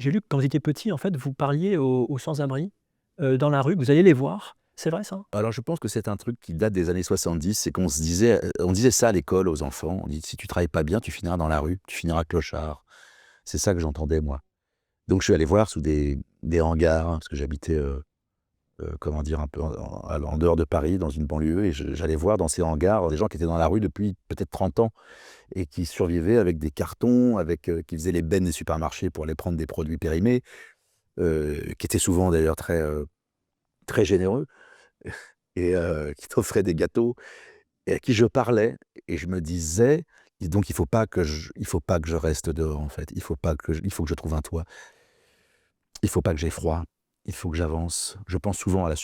j'ai lu que quand vous étiez petit, en fait, vous parliez aux sans-abri, dans la rue, que vous alliez les voir. C'est vrai ça? Alors je pense que c'est un truc qui date des années 70, c'est qu'on se disait, on disait ça à l'école aux enfants, on dit: «Si tu travailles pas bien, tu finiras dans la rue, tu finiras clochard». C'est ça que j'entendais moi. Donc je suis allé voir sous des hangars, hein, parce que j'habitais, comment dire? Un peu en dehors de Paris, dans une banlieue et j'allais voir dans ces hangars des gens qui étaient dans la rue depuis peut-être 30 ans et qui survivaient avec des cartons, qui faisaient les bennes des supermarchés pour aller prendre des produits périmés, qui étaient souvent d'ailleurs très généreux et qui t'offraient des gâteaux et à qui je parlais et je me disais: «Et donc il faut pas que je reste dehors en fait, il faut que je trouve un toit, il faut pas que j'aie froid, il faut que j'avance». Je pense souvent à la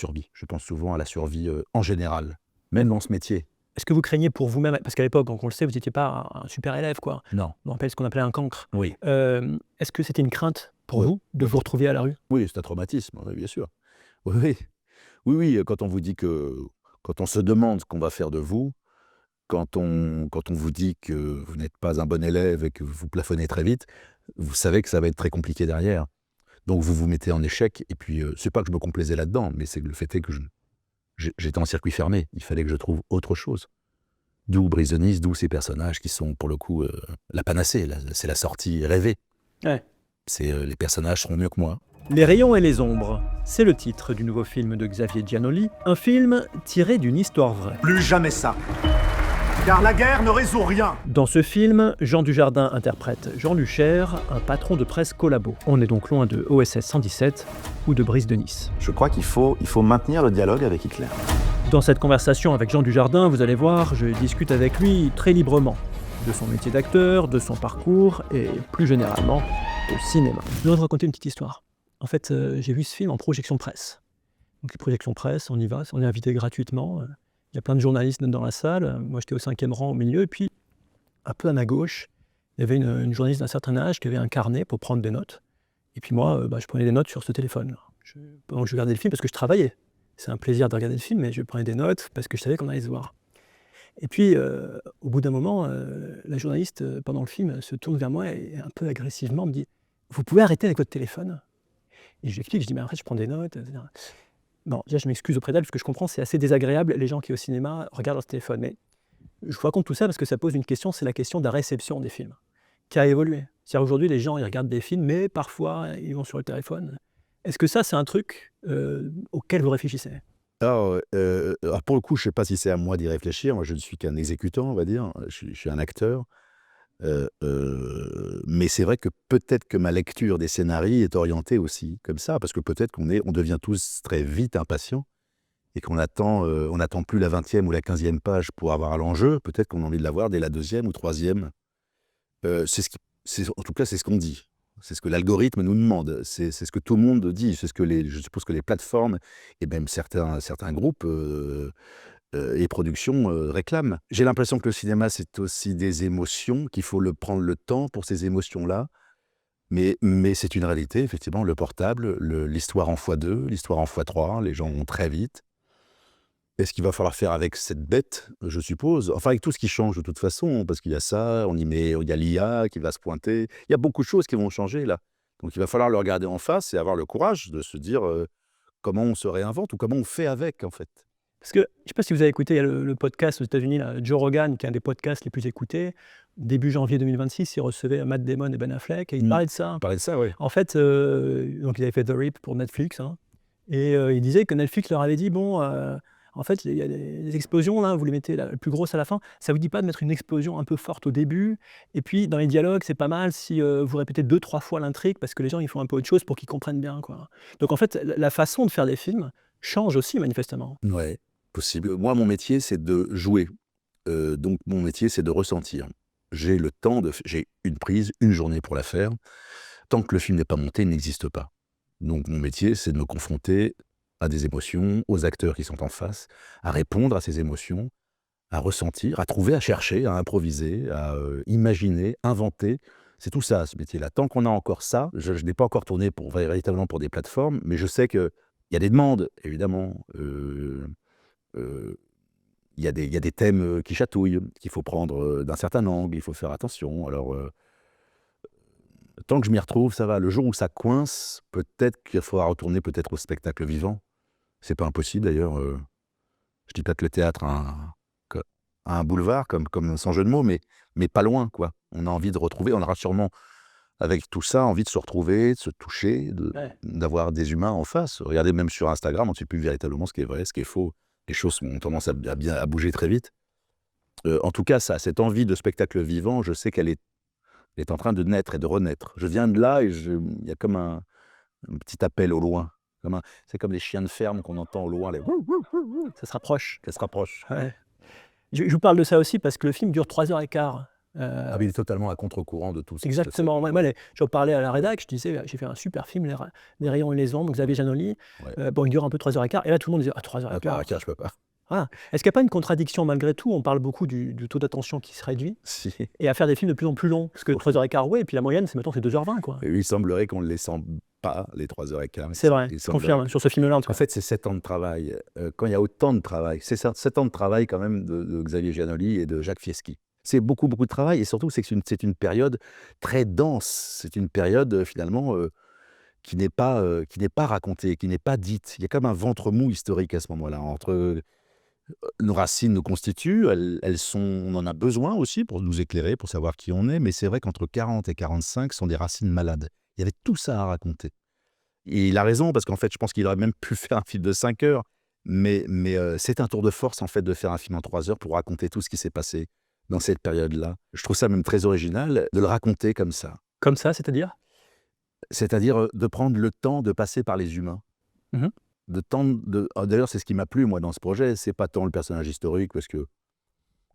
survie, en général, même dans ce métier. Est-ce que vous craignez pour vous-même? Parce qu'à l'époque, donc on le sait, vous n'étiez pas un super élève, quoi. Non, On appelle ce qu'on appelait un cancre. oui, Est-ce que c'était une crainte pour ouais, vous de ouais, vous retrouver à la rue? oui, c'est un traumatisme, oui, bien sûr. Oui, oui, oui, oui, quand on se demande ce qu'on va faire de vous, quand on vous dit que vous n'êtes pas un bon élève et que vous plafonnez très vite, vous savez que ça va être très compliqué derrière. Donc vous vous mettez en échec et puis, c'est pas que je me complaisais là-dedans, mais c'est que le fait est que j'étais en circuit fermé. Il fallait que je trouve autre chose. D'où Brise de Nice, d'où ces personnages qui sont pour le coup, la panacée, c'est la sortie rêvée. Ouais. Les personnages seront mieux que moi. Les rayons et les ombres, c'est le titre du nouveau film de Xavier Giannoli, un film tiré d'une histoire vraie. Plus jamais ça. Car la guerre ne résout rien. Dans ce film, Jean Dujardin interprète Jean Lucher, un patron de presse collabo. On est donc loin de OSS 117 ou de Brise de Nice. Je crois qu'il faut maintenir le dialogue avec Hitler. Dans cette conversation avec Jean Dujardin, vous allez voir, je discute avec lui très librement de son métier d'acteur, de son parcours et plus généralement de cinéma. Je voudrais te raconter une petite histoire. En fait, j'ai vu ce film en projection presse. Donc les projections presse, on y va, on est invité gratuitement. Il y a plein de journalistes dans la salle. Moi, j'étais au 5e rang au milieu. Et puis, un peu à ma gauche, il y avait une journaliste d'un certain âge qui avait un carnet pour prendre des notes. Et puis moi, je prenais des notes sur ce téléphone. Pendant que je regardais le film, parce que je travaillais. C'est un plaisir de regarder le film, mais je prenais des notes parce que je savais qu'on allait se voir. Et puis, au bout d'un moment, la journaliste, pendant le film, se tourne vers moi et un peu agressivement me dit « Vous pouvez arrêter avec votre téléphone ?» Et je lui explique, je dis « Mais après, je prends des notes. » Bon, déjà, je m'excuse auprès d'elle parce que je comprends, c'est assez désagréable, les gens qui, au cinéma, regardent leur téléphone. Mais je vous raconte tout ça parce que ça pose une question, c'est la question de la réception des films, qui a évolué. C'est-à-dire aujourd'hui, les gens, ils regardent des films, mais parfois, ils vont sur le téléphone. Est-ce que ça, c'est un truc auquel vous réfléchissez? Alors pour le coup, je sais pas si c'est à moi d'y réfléchir. Moi, je ne suis qu'un exécutant, on va dire. Je suis un acteur. Mais c'est vrai que peut-être que ma lecture des scénarios est orientée aussi comme ça, parce que peut-être on devient tous très vite impatients et on attend plus la 20e ou la 15e page pour avoir l'enjeu. Peut-être qu'on a envie de l'avoir dès la 2e ou 3e. En tout cas, c'est ce qu'on dit. C'est ce que l'algorithme nous demande. C'est ce que tout le monde dit. Je suppose que les plateformes et même certains groupes et productions réclament. J'ai l'impression que le cinéma, c'est aussi des émotions, qu'il faut prendre le temps pour ces émotions-là. Mais c'est une réalité, effectivement, le portable, l'histoire en x2, l'histoire en x3, les gens vont très vite. Est-ce qu'il va falloir faire avec cette bête, je suppose? Enfin, avec tout ce qui change de toute façon, parce qu'il y a ça, il y a l'IA qui va se pointer. Il y a beaucoup de choses qui vont changer là. Donc il va falloir le regarder en face et avoir le courage de se dire, comment on se réinvente ou comment on fait avec, en fait. Parce que, je ne sais pas si vous avez écouté, il y a le podcast aux États-Unis, là, Joe Rogan, qui est un des podcasts les plus écoutés. Début janvier 2026, il recevait Matt Damon et Ben Affleck, et il parlait de ça. On parlait de ça, oui. En fait, donc il avait fait The Rip pour Netflix, hein, et il disait que Netflix leur avait dit, bon, en fait, il y a des explosions, là, vous les mettez la plus grosse à la fin, ça vous dit pas de mettre une explosion un peu forte au début, et puis dans les dialogues, c'est pas mal si vous répétez 2-3 fois l'intrigue, parce que les gens, ils font un peu autre chose pour qu'ils comprennent bien, quoi. Donc en fait, la façon de faire des films change aussi, manifestement. Ouais, possible. Moi, mon métier, c'est de jouer. Donc mon métier, c'est de ressentir. J'ai une prise, une journée pour la faire. Tant que le film n'est pas monté, il n'existe pas. Donc mon métier, c'est de me confronter à des émotions, aux acteurs qui sont en face, à répondre à ces émotions, à ressentir, à trouver, à chercher, à improviser, à imaginer, inventer. C'est tout ça, ce métier-là. Tant qu'on a encore ça, je n'ai pas encore tourné véritablement pour des plateformes, mais je sais qu'il y a des demandes, évidemment. Euh, il y a des thèmes qu'il faut prendre d'un certain angle, il faut faire attention. Alors, Tant que je m'y retrouve, ça va. Le jour où ça coince, peut-être qu'il faudra retourner peut-être au spectacle vivant. C'est pas impossible d'ailleurs. Je dis pas que le théâtre a un boulevard, comme sans jeu de mots, mais pas loin, quoi. On a envie de retrouver, on aura sûrement, avec tout ça, envie de se retrouver, de se toucher, Ouais. d'avoir des humains en face. Regardez, même sur Instagram, on ne sait plus véritablement ce qui est vrai, ce qui est faux. Les choses ont tendance à bouger très vite. En tout cas, cette envie de spectacle vivant, je sais qu'elle est en train de naître et de renaître. Je viens de là et il y a comme un petit appel au loin. C'est comme les chiens de ferme qu'on entend au loin, les Ça se rapproche. qui se rapprochent. Ouais. Je vous parle de ça aussi parce que le film dure 3h15. Ah, mais il est totalement à contre-courant de tout ce qui se passe. Exactement. Moi, j'en parlais à la rédac, je disais, j'ai fait un super film, Les rayons et les ombres, Xavier Janoli. Ouais. Bon, il dure un peu 3h15. Et là, tout le monde disait, 3h15. Tiens, je peux pas. Voilà. Est-ce qu'il n'y a pas une contradiction malgré tout? On parle beaucoup du taux d'attention qui se réduit Si. et à faire des films de plus en plus longs. Parce que 3h15, ouais, et puis la moyenne, c'est 2h20, quoi. Et il semblerait qu'on ne les sent pas, les 3h15. C'est vrai, Il je semblerait. confirme, sur ce film-là, en tout En cas. fait, c'est 7 ans de travail. Quand il y a autant de travail, c'est 7 ans de travail quand même de Xavier Giannoli et de Jacques Fieschi. C'est beaucoup, beaucoup de travail et surtout, c'est une période très dense. C'est une période, finalement, qui n'est pas racontée, qui n'est pas dite. Il y a comme un ventre mou historique à ce moment-là. Nos racines nous constituent, on en a besoin aussi pour nous éclairer, pour savoir qui on est, mais c'est vrai qu'entre 40 et 45 sont des racines malades. Il y avait tout ça à raconter. Et il a raison, parce qu'en fait, je pense qu'il aurait même pu faire un film de 5 heures, mais c'est un tour de force, en fait, de faire un film en 3 heures pour raconter tout ce qui s'est passé dans cette période-là. Je trouve ça même très original de le raconter comme ça. Comme ça, c'est-à-dire? C'est-à-dire de prendre le temps de passer par les humains. Mhm. D'ailleurs, c'est ce qui m'a plu, moi, dans ce projet. C'est pas tant le personnage historique, parce que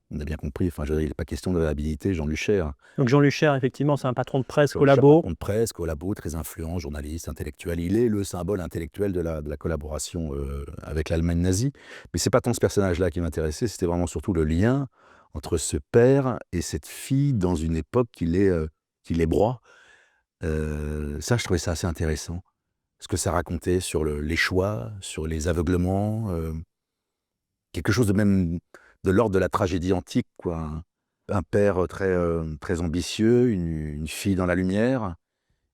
on a bien compris, enfin, je veux dire, il n'est pas question de réhabiliter Jean Lucher. Donc Jean Lucher, effectivement, c'est un patron de presse, collabo. Patron de presse, collabo, très influent, journaliste, intellectuel. Il est le symbole intellectuel de la collaboration avec l'Allemagne nazie. Mais c'est pas tant ce personnage-là qui m'intéressait, c'était vraiment surtout le lien entre ce père et cette fille dans une époque qui les broie. Ça, je trouvais ça assez intéressant. Ce que ça racontait sur les choix, sur les aveuglements, quelque chose de l'ordre de la tragédie antique, quoi. Un père très ambitieux, une fille dans la lumière,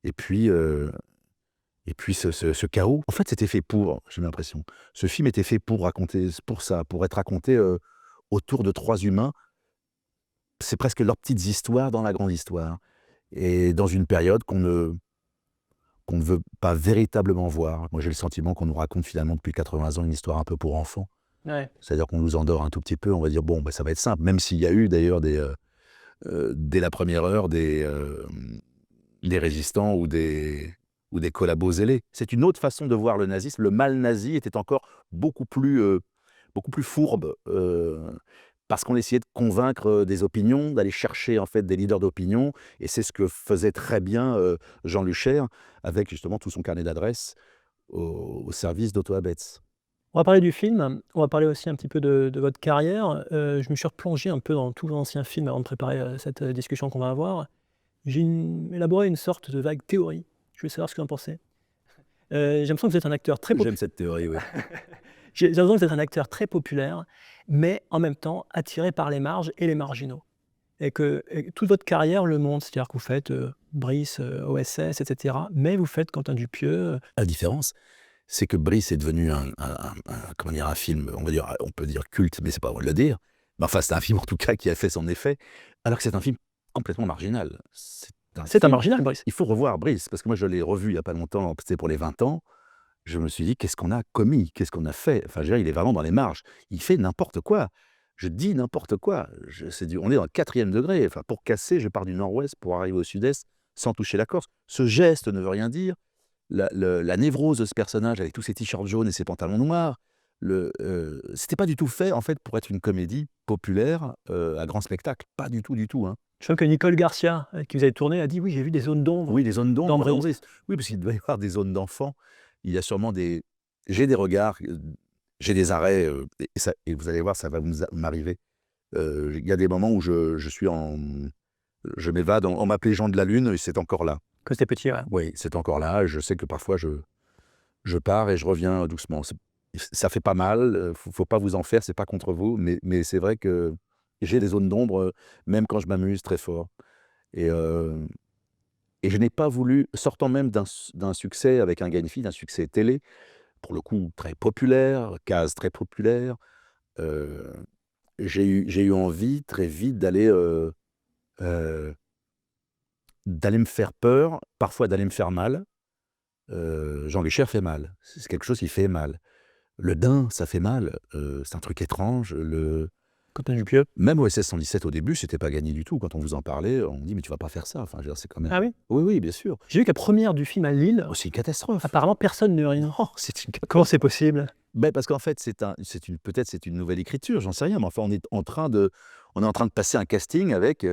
et puis ce chaos. En fait, c'était fait j'ai l'impression. Ce film était fait pour raconter, pour ça, pour être raconté autour de 3 humains. C'est presque leurs petites histoires dans la grande histoire. Et dans une période qu'on ne veut pas véritablement voir. Moi, j'ai le sentiment qu'on nous raconte finalement depuis 80 ans une histoire un peu pour enfants. Ouais. C'est-à-dire qu'on nous endort un tout petit peu, on va dire, bon, ça va être simple, même s'il y a eu d'ailleurs dès la première heure des résistants ou des collabos zélés. C'est une autre façon de voir le nazisme. Le mal nazi était encore beaucoup plus fourbe, parce qu'on essayait de convaincre des opinions, d'aller chercher en fait des leaders d'opinion, et c'est ce que faisait très bien Jean Lucher, avec justement tout son carnet d'adresses au service d'Otto Abetz. On va parler du film, on va parler aussi un petit peu de votre carrière. Je me suis replongé un peu dans tous vos anciens films avant de préparer cette discussion qu'on va avoir. J'ai élaboré une sorte de vague théorie. Je voulais savoir ce que vous en pensez. J'ai l'impression que vous êtes un acteur très populaire. J'aime cette théorie, oui. J'ai l'impression que vous êtes un acteur très populaire, mais en même temps attiré par les marges et les marginaux. Et toute votre carrière le montre, c'est-à-dire que vous faites Brice, OSS, etc. Mais vous faites Quentin Dupieux. La différence, c'est que Brice est devenu un film, on peut dire culte, mais c'est pas vrai de le dire. Mais enfin, c'est un film en tout cas qui a fait son effet, alors que c'est un film complètement marginal. C'est un marginal, Brice. Il faut revoir Brice, parce que moi je l'ai revu il y a pas longtemps, c'était pour les 20 ans. Je me suis dit, qu'est-ce qu'on a commis? Qu'est-ce qu'on a fait? Enfin, je veux dire, il est vraiment dans les marges. Il fait n'importe quoi. Je dis n'importe quoi. On est dans le 4e degré. Enfin, pour casser, je pars du nord-ouest pour arriver au sud-est sans toucher la Corse. Ce geste ne veut rien dire. La névrose de ce personnage avec tous ses t-shirts jaunes et ses pantalons noirs, c'était pas du tout fait en fait pour être une comédie populaire à grand spectacle. Pas du tout, du tout. Hein. Je crois que Nicole Garcia, avec qui vous avez tourné, a dit oui, j'ai vu des zones d'ombre. Oui, des zones d'ombre. Dans Brice. Oui, parce qu'il doit y avoir des zones d'enfants. Il y a sûrement j'ai des regards, j'ai des arrêts, et vous allez voir, ça va m'arriver. Il y a des moments où je m'évade, on m'appelait Jean de la Lune, et c'est encore là. Quand c'était petit, ouais. Oui, c'est encore là. Je sais que parfois, je pars et je reviens doucement. Ça fait pas mal, faut pas vous en faire, c'est pas contre vous, mais c'est vrai que j'ai des zones d'ombre, même quand je m'amuse très fort. Et Et je n'ai pas voulu, sortant même d'un succès avec Un gars, une fille, d'un succès télé, pour le coup très populaire, case très populaire, euh, j'ai eu envie très vite euh, d'aller me faire peur, parfois d'aller me faire mal. Jean Lécher fait mal, c'est quelque chose qui fait mal. Le Dain, ça fait mal, c'est un truc étrange. Quentin Dupieux. Même OSS 117 au début, c'était pas gagné du tout. Quand on vous en parlait, on dit mais tu vas pas faire ça. Enfin, je veux dire, c'est quand même. Ah oui? Oui, oui, bien sûr. J'ai vu qu'à première du film à Lille, Oh, c'est une catastrophe. apparemment personne ne rit. Oh, c'est une Comment c'est possible? Ben, parce qu'en fait, peut-être c'est une nouvelle écriture, j'en sais rien, mais enfin, on est en train de passer un casting avec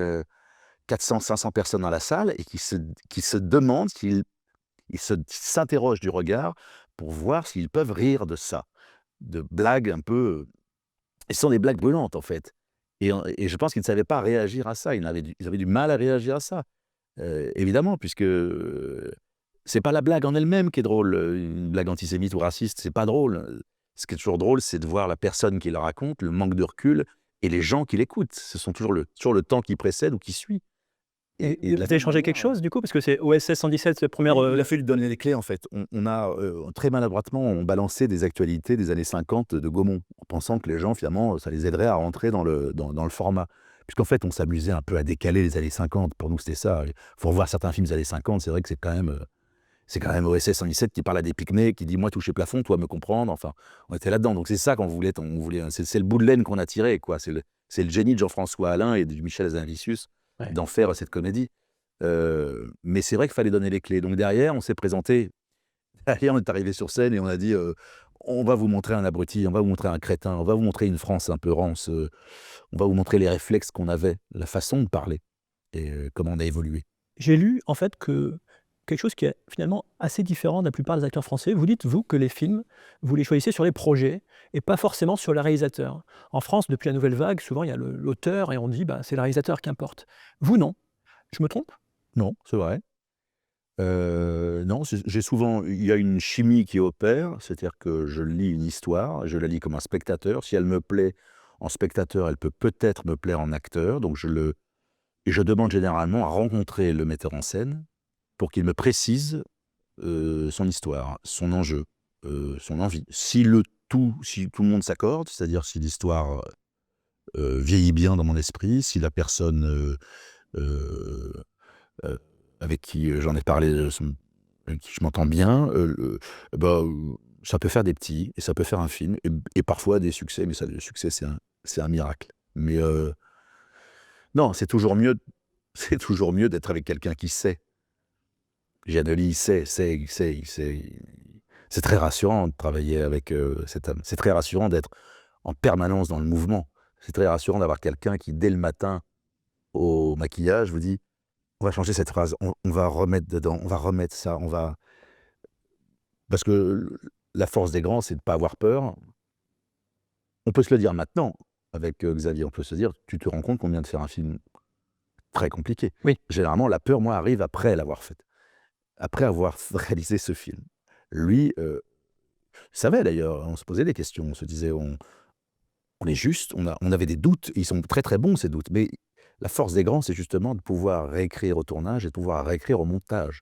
400, 500 personnes dans la salle et qui se demandent, s'interrogent du regard pour voir s'ils peuvent rire de ça, de blagues un peu. Et ce sont des blagues brûlantes, en fait. Et je pense qu'ils ne savaient pas réagir à ça, ils avaient du mal à réagir à ça. Évidemment, puisque c'est pas la blague en elle-même qui est drôle, une blague antisémite ou raciste, c'est pas drôle. Ce qui est toujours drôle, c'est de voir la personne qui la raconte, le manque de recul, et les gens qui l'écoutent. Ce sont toujours le temps qui précède ou qui suit. Et de vous la avez même changé quelque manière, chose du coup? Parce que c'est OSS 117, cette première. il a fallu donner les clés, en fait. On a, très maladroitement, on balançait des actualités des années 50 de Gaumont, en pensant que les gens, finalement, ça les aiderait à rentrer dans le format. Puisqu'en fait, on s'amusait un peu à décaler les années 50. Pour nous, c'était ça. Il faut revoir certains films des années 50, c'est vrai que c'est quand même OSS 117 qui parle à des pique-nez, qui dit « moi, toucher plafond, toi, me comprendre ». Enfin, on était là-dedans. Donc c'est ça qu'on voulait. C'est le bout de laine qu'on a tiré, quoi. C'est le génie de Jean-François Alain et de Michel Hazanavicius Ouais. d'en faire cette comédie. Mais c'est vrai qu'il fallait donner les clés. Donc derrière, on s'est présenté. Derrière, on est arrivé sur scène et on a dit on va vous montrer un abruti, on va vous montrer un crétin, on va vous montrer une France un peu rance, on va vous montrer les réflexes qu'on avait, la façon de parler et comment on a évolué. J'ai lu en fait que quelque chose qui est finalement assez différent de la plupart des acteurs français. Vous dites, vous, que les films, vous les choisissez sur les projets et pas forcément sur le réalisateur. En France, depuis la Nouvelle Vague, souvent il y a l'auteur et on dit bah, c'est le réalisateur qui importe. Vous, non. Je me trompe? Non, c'est vrai. Non, il y a une chimie qui opère, c'est-à-dire que je lis une histoire, je la lis comme un spectateur. Si elle me plaît en spectateur, elle peut peut-être me plaire en acteur. Donc et je demande généralement à rencontrer le metteur en scène pour qu'il me précise son histoire, son enjeu, son envie. Si tout le monde s'accorde, c'est-à-dire si l'histoire vieillit bien dans mon esprit, si la personne euh, euh, avec qui j'en ai parlé, avec qui je m'entends bien, bah, ça peut faire des petits et ça peut faire un film et parfois des succès, mais ça, le succès, c'est un miracle. Mais non, c'est toujours mieux d'être avec quelqu'un qui sait. Giannoli, il sait. C'est très rassurant de travailler avec cet homme. C'est très rassurant d'être en permanence dans le mouvement. C'est très rassurant d'avoir quelqu'un qui, dès le matin, au maquillage, vous dit on va changer cette phrase, on va remettre dedans, on va remettre ça, Parce que la force des grands, c'est de ne pas avoir peur. On peut se le dire maintenant, avec Xavier, on peut se dire, tu te rends compte qu'on vient de faire un film très compliqué. Oui. Généralement, la peur, moi, arrive après l'avoir faite, après avoir réalisé ce film. Lui, savait d'ailleurs, on se posait des questions, on se disait, on est juste, on avait des doutes, et ils sont très très bons ces doutes, mais la force des grands, c'est justement de pouvoir réécrire au tournage et de pouvoir réécrire au montage.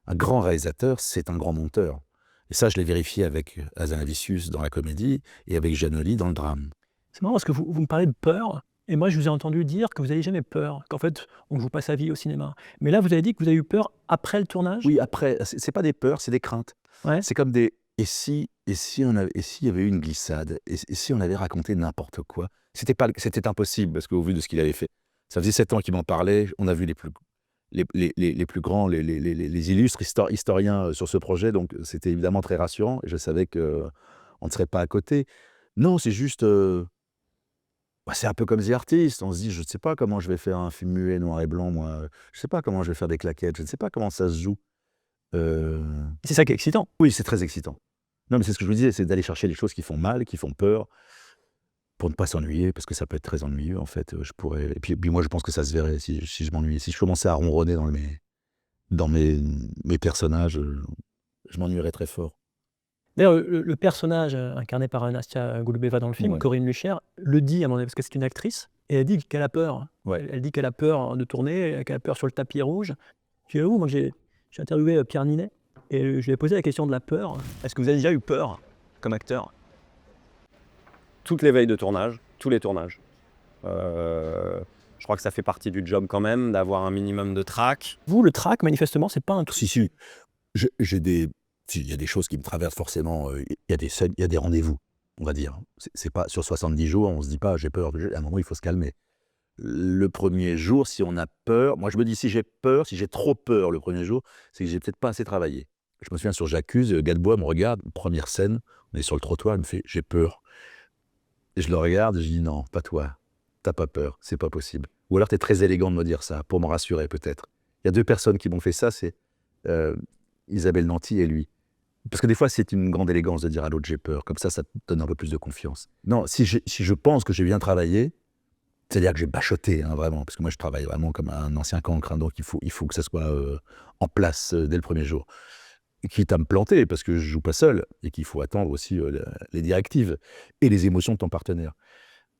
Un grand réalisateur, c'est un grand monteur. Et ça, je l'ai vérifié avec Hazanavicius dans la comédie et avec Giannoli dans le drame. C'est marrant parce que vous me parlez de peur. Et moi, je vous ai entendu dire que vous n'avez jamais peur, qu'en fait, on ne joue pas sa vie au cinéma. Mais là, vous avez dit que vous avez eu peur après le tournage? Oui, après, c'est pas des peurs, c'est des craintes. Ouais. C'est comme des et s'il y avait eu une glissade, et si on avait raconté n'importe quoi, c'était impossible parce qu'au vu de ce qu'il avait fait. Ça faisait 7 ans qu'il m'en parlait, on a vu les plus grands, les illustres historiens sur ce projet, donc c'était évidemment très rassurant et je savais qu'on ne serait pas à côté. Non, c'est juste, c'est un peu comme The Artist, on se dit: «Je ne sais pas comment je vais faire un film muet noir et blanc moi, je ne sais pas comment je vais faire des claquettes, je ne sais pas comment ça se joue». Heu, C'est ça qui est excitant. oui, c'est très excitant. Non, mais c'est ce que je vous disais, c'est d'aller chercher les choses qui font mal, qui font peur, pour ne pas s'ennuyer, parce que ça peut être très ennuyeux en fait, et puis moi je pense que ça se verrait si je m'ennuyais. Si je commençais à ronronner dans mes personnages, je m'ennuierais très fort. D'ailleurs, le personnage incarné par Nastia Golubieva dans le film, Ouais. Corinne Lucher, le dit à un moment donné, parce que c'est une actrice, et elle dit qu'elle a peur. Ouais. Elle dit qu'elle a peur de tourner, qu'elle a peur sur le tapis rouge. Figurez-vous, moi j'ai interviewé Pierre Ninet et je lui ai posé la question de la peur. Est-ce que vous avez déjà eu peur comme acteur? Toutes les veilles de tournage, tous les tournages. Je crois que ça fait partie du job quand même, d'avoir un minimum de trac. Vous, le trac, manifestement, c'est pas un truc. Si, j'ai des... Il y a des choses qui me traversent forcément. Il y a des scènes, il y a des rendez-vous, on va dire. C'est pas sur 70 jours, on se dit pas j'ai peur. À un moment, il faut se calmer. Le premier jour, si on a peur, moi je me dis si j'ai peur, si j'ai trop peur le premier jour, c'est que j'ai peut-être pas assez travaillé. Je me souviens sur J'accuse, Gadebois me regarde, première scène, on est sur le trottoir, il me fait j'ai peur. Et je le regarde, je dis non, pas toi, t'as pas peur, c'est pas possible. Ou alors t'es très élégant de me dire ça, pour me rassurer peut-être. Il y a 2 personnes qui m'ont fait ça, c'est Isabelle Nanty et lui. Parce que des fois, c'est une grande élégance de dire à l'autre j'ai peur, comme ça te donne un peu plus de confiance. Non, si je pense que j'ai bien travaillé, c'est-à-dire que j'ai bachoté, hein, vraiment, parce que moi je travaille vraiment comme un ancien cancre, hein, donc il faut que ça soit en place dès le premier jour. Quitte à me planter, parce que je joue pas seul, et qu'il faut attendre aussi les directives et les émotions de ton partenaire.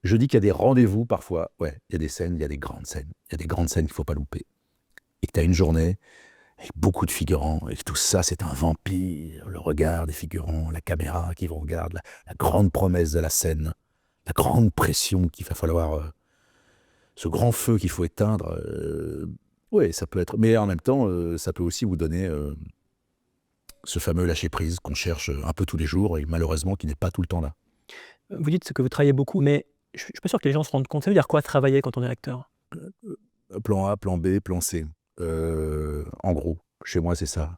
Je dis qu'il y a des rendez-vous parfois, ouais, il y a des scènes, il y a des grandes scènes. Il y a des grandes scènes qu'il ne faut pas louper. Et que tu as une journée avec beaucoup de figurants, et que tout ça c'est un vampire, le regard des figurants, la caméra qui vous regarde, la grande promesse de la scène, la grande pression qu'il va falloir... ce grand feu qu'il faut éteindre, oui, ça peut être... Mais en même temps, ça peut aussi vous donner ce fameux lâcher-prise qu'on cherche un peu tous les jours et malheureusement qui n'est pas tout le temps là. Vous dites que vous travaillez beaucoup, mais je suis pas sûr que les gens se rendent compte. Ça veut dire quoi travailler quand on est acteur? Plan A, plan B, plan C. En gros, chez moi, c'est ça.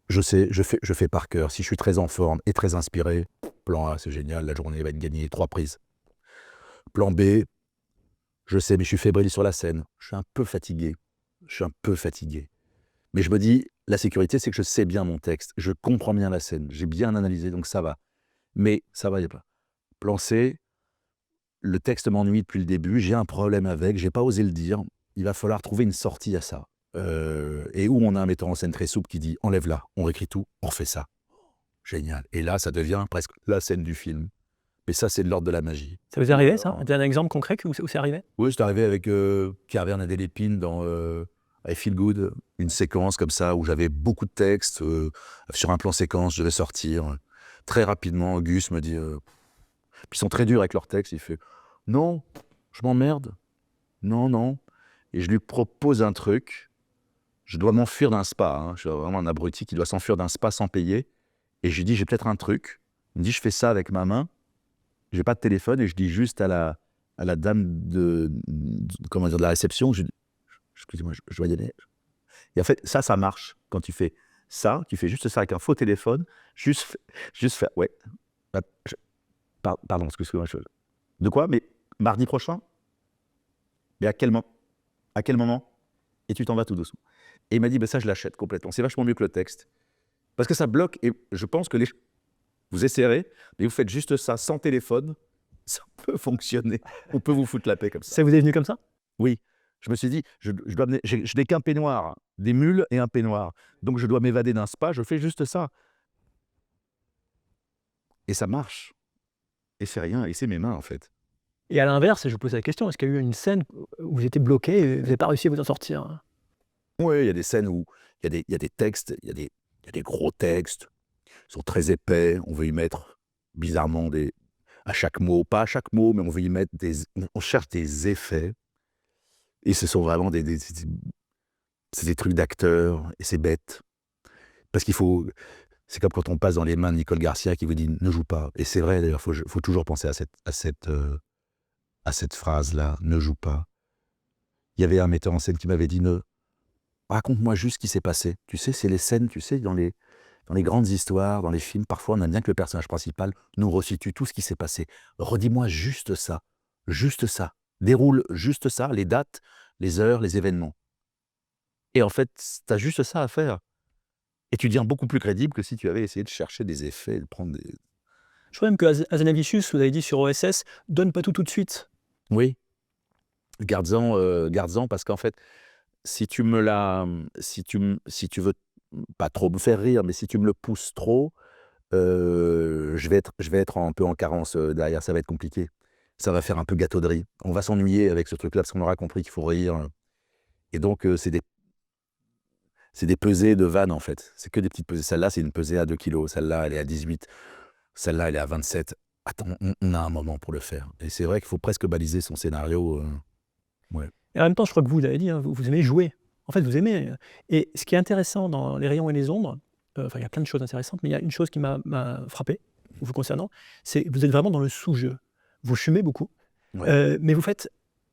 Je sais, je fais par cœur. Si je suis très en forme et très inspiré, plan A, c'est génial, la journée va être gagnée, 3 prises. Plan B, je sais, mais je suis fébrile sur la scène. Je suis un peu fatigué. Mais je me dis, la sécurité, c'est que je sais bien mon texte. Je comprends bien la scène. J'ai bien analysé, donc ça va. Mais ça va, il n'y a pas. Plan C, le texte m'ennuie depuis le début. J'ai un problème avec, j'ai pas osé le dire. Il va falloir trouver une sortie à ça. Et où on a un metteur en scène très souple qui dit, enlève-la, on réécrit tout, on refait ça. Génial. Et là, ça devient presque la scène du film. Mais ça, c'est de l'ordre de la magie. Ça vous est arrivé, ça? Un exemple concret où c'est arrivé? Oui, c'est arrivé avec Pierre Vernadé Lépine dans I Feel Good, une séquence comme ça où j'avais beaucoup de textes. Sur un plan séquence, je devais sortir. Très rapidement, Gus me dit... Puis ils sont très durs avec leurs textes. Il fait « Non, je m'emmerde. Non. » Et je lui propose un truc. Je dois m'enfuir d'un spa. Hein. Je suis vraiment un abruti qui doit s'enfuir d'un spa sans payer. Et je lui dis « J'ai peut-être un truc. » Il me dit « Je fais ça avec ma main. » J'ai pas de téléphone et je dis juste à la dame de la réception, excusez-moi, je dois y aller. Et en fait, ça marche. Quand tu fais ça, tu fais juste ça avec un faux téléphone, juste faire, ouais. Pardon, excuse-moi. De quoi? Mais mardi prochain? Mais à quel moment? Et tu t'en vas tout doucement. Et il m'a dit, ça je l'achète complètement. C'est vachement mieux que le texte. Parce que ça bloque et je pense que vous essayerez, mais vous faites juste ça sans téléphone, ça peut fonctionner. On peut vous foutre la paix comme ça. Ça vous est venu comme ça? Oui. Je me suis dit, je n'ai qu'un peignoir, des mules et un peignoir. Donc je dois m'évader d'un spa, je fais juste ça. Et ça marche. Et c'est rien, et c'est mes mains en fait. Et à l'inverse, je vous pose la question, est-ce qu'il y a eu une scène où vous étiez bloqué et vous n'avez pas réussi à vous en sortir? Oui, il y a des scènes où il y a des textes, il y a des gros textes. Ils sont très épais, on veut y mettre bizarrement à chaque mot, pas à chaque mot, mais on veut y mettre on cherche des effets. Et ce sont vraiment c'est des trucs d'acteurs, et c'est bête. Parce c'est comme quand on passe dans les mains de Nicole Garcia qui vous dit « ne joue pas ». Et c'est vrai d'ailleurs, il faut toujours penser à cette phrase-là, « ne joue pas ». Il y avait un metteur en scène qui m'avait dit « raconte-moi juste ce qui s'est passé ». Tu sais, c'est les scènes, tu sais, dans les grandes histoires, dans les films, parfois on aime bien que le personnage principal nous resitue tout ce qui s'est passé. Redis-moi juste ça. Déroule juste ça, les dates, les heures, les événements. Et en fait, tu as juste ça à faire. Et tu deviens beaucoup plus crédible que si tu avais essayé de chercher des effets, de prendre des... Je crois même que Hazanavicius, vous avez dit sur OSS, donne pas tout de suite. Oui. Garde-en parce qu'en fait, si tu veux pas trop me faire rire, mais si tu me le pousses trop, je vais être un peu en carence derrière, ça va être compliqué. Ça va faire un peu gâteauderie. On va s'ennuyer avec ce truc-là parce qu'on aura compris qu'il faut rire. Et donc, C'est des pesées de vannes, en fait. C'est que des petites pesées. Celle-là, c'est une pesée à 2 kilos. Celle-là, elle est à 18. Celle-là, elle est à 27. Attends, on a un moment pour le faire. Et c'est vrai qu'il faut presque baliser son scénario. Ouais. Et en même temps, je crois que vous l'avez dit, hein, vous aimez jouer. En fait, vous aimez. Et ce qui est intéressant dans Les Rayons et les Ombres, enfin, il y a plein de choses intéressantes, mais il y a une chose qui m'a frappé, vous concernant, c'est que vous êtes vraiment dans le sous-jeu. Vous fumez beaucoup, Ouais. mais vous faites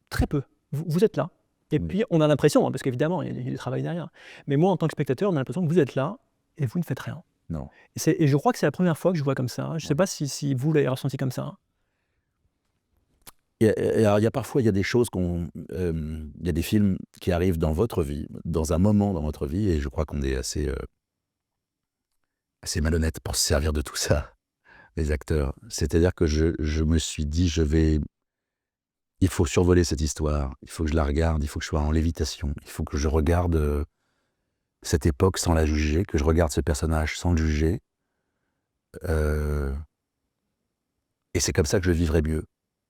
très peu. Vous êtes là. Et Oui. puis, on a l'impression, hein, parce qu'évidemment, il y a du travail derrière. Mais moi, en tant que spectateur, on a l'impression que vous êtes là et vous ne faites rien. Non. Et je crois que c'est la première fois que je vois comme ça. Je ne sais Ouais. pas si vous l'avez ressenti comme ça. Alors, il y a parfois, il y a des choses il y a des films qui arrivent dans votre vie, dans un moment dans votre vie, et je crois qu'on est assez malhonnête pour se servir de tout ça, les acteurs. C'est-à-dire que je me suis dit, il faut survoler cette histoire, il faut que je la regarde, il faut que je sois en lévitation, il faut que je regarde cette époque sans la juger, que je regarde ce personnage sans le juger, euh, et c'est comme ça que je vivrai mieux.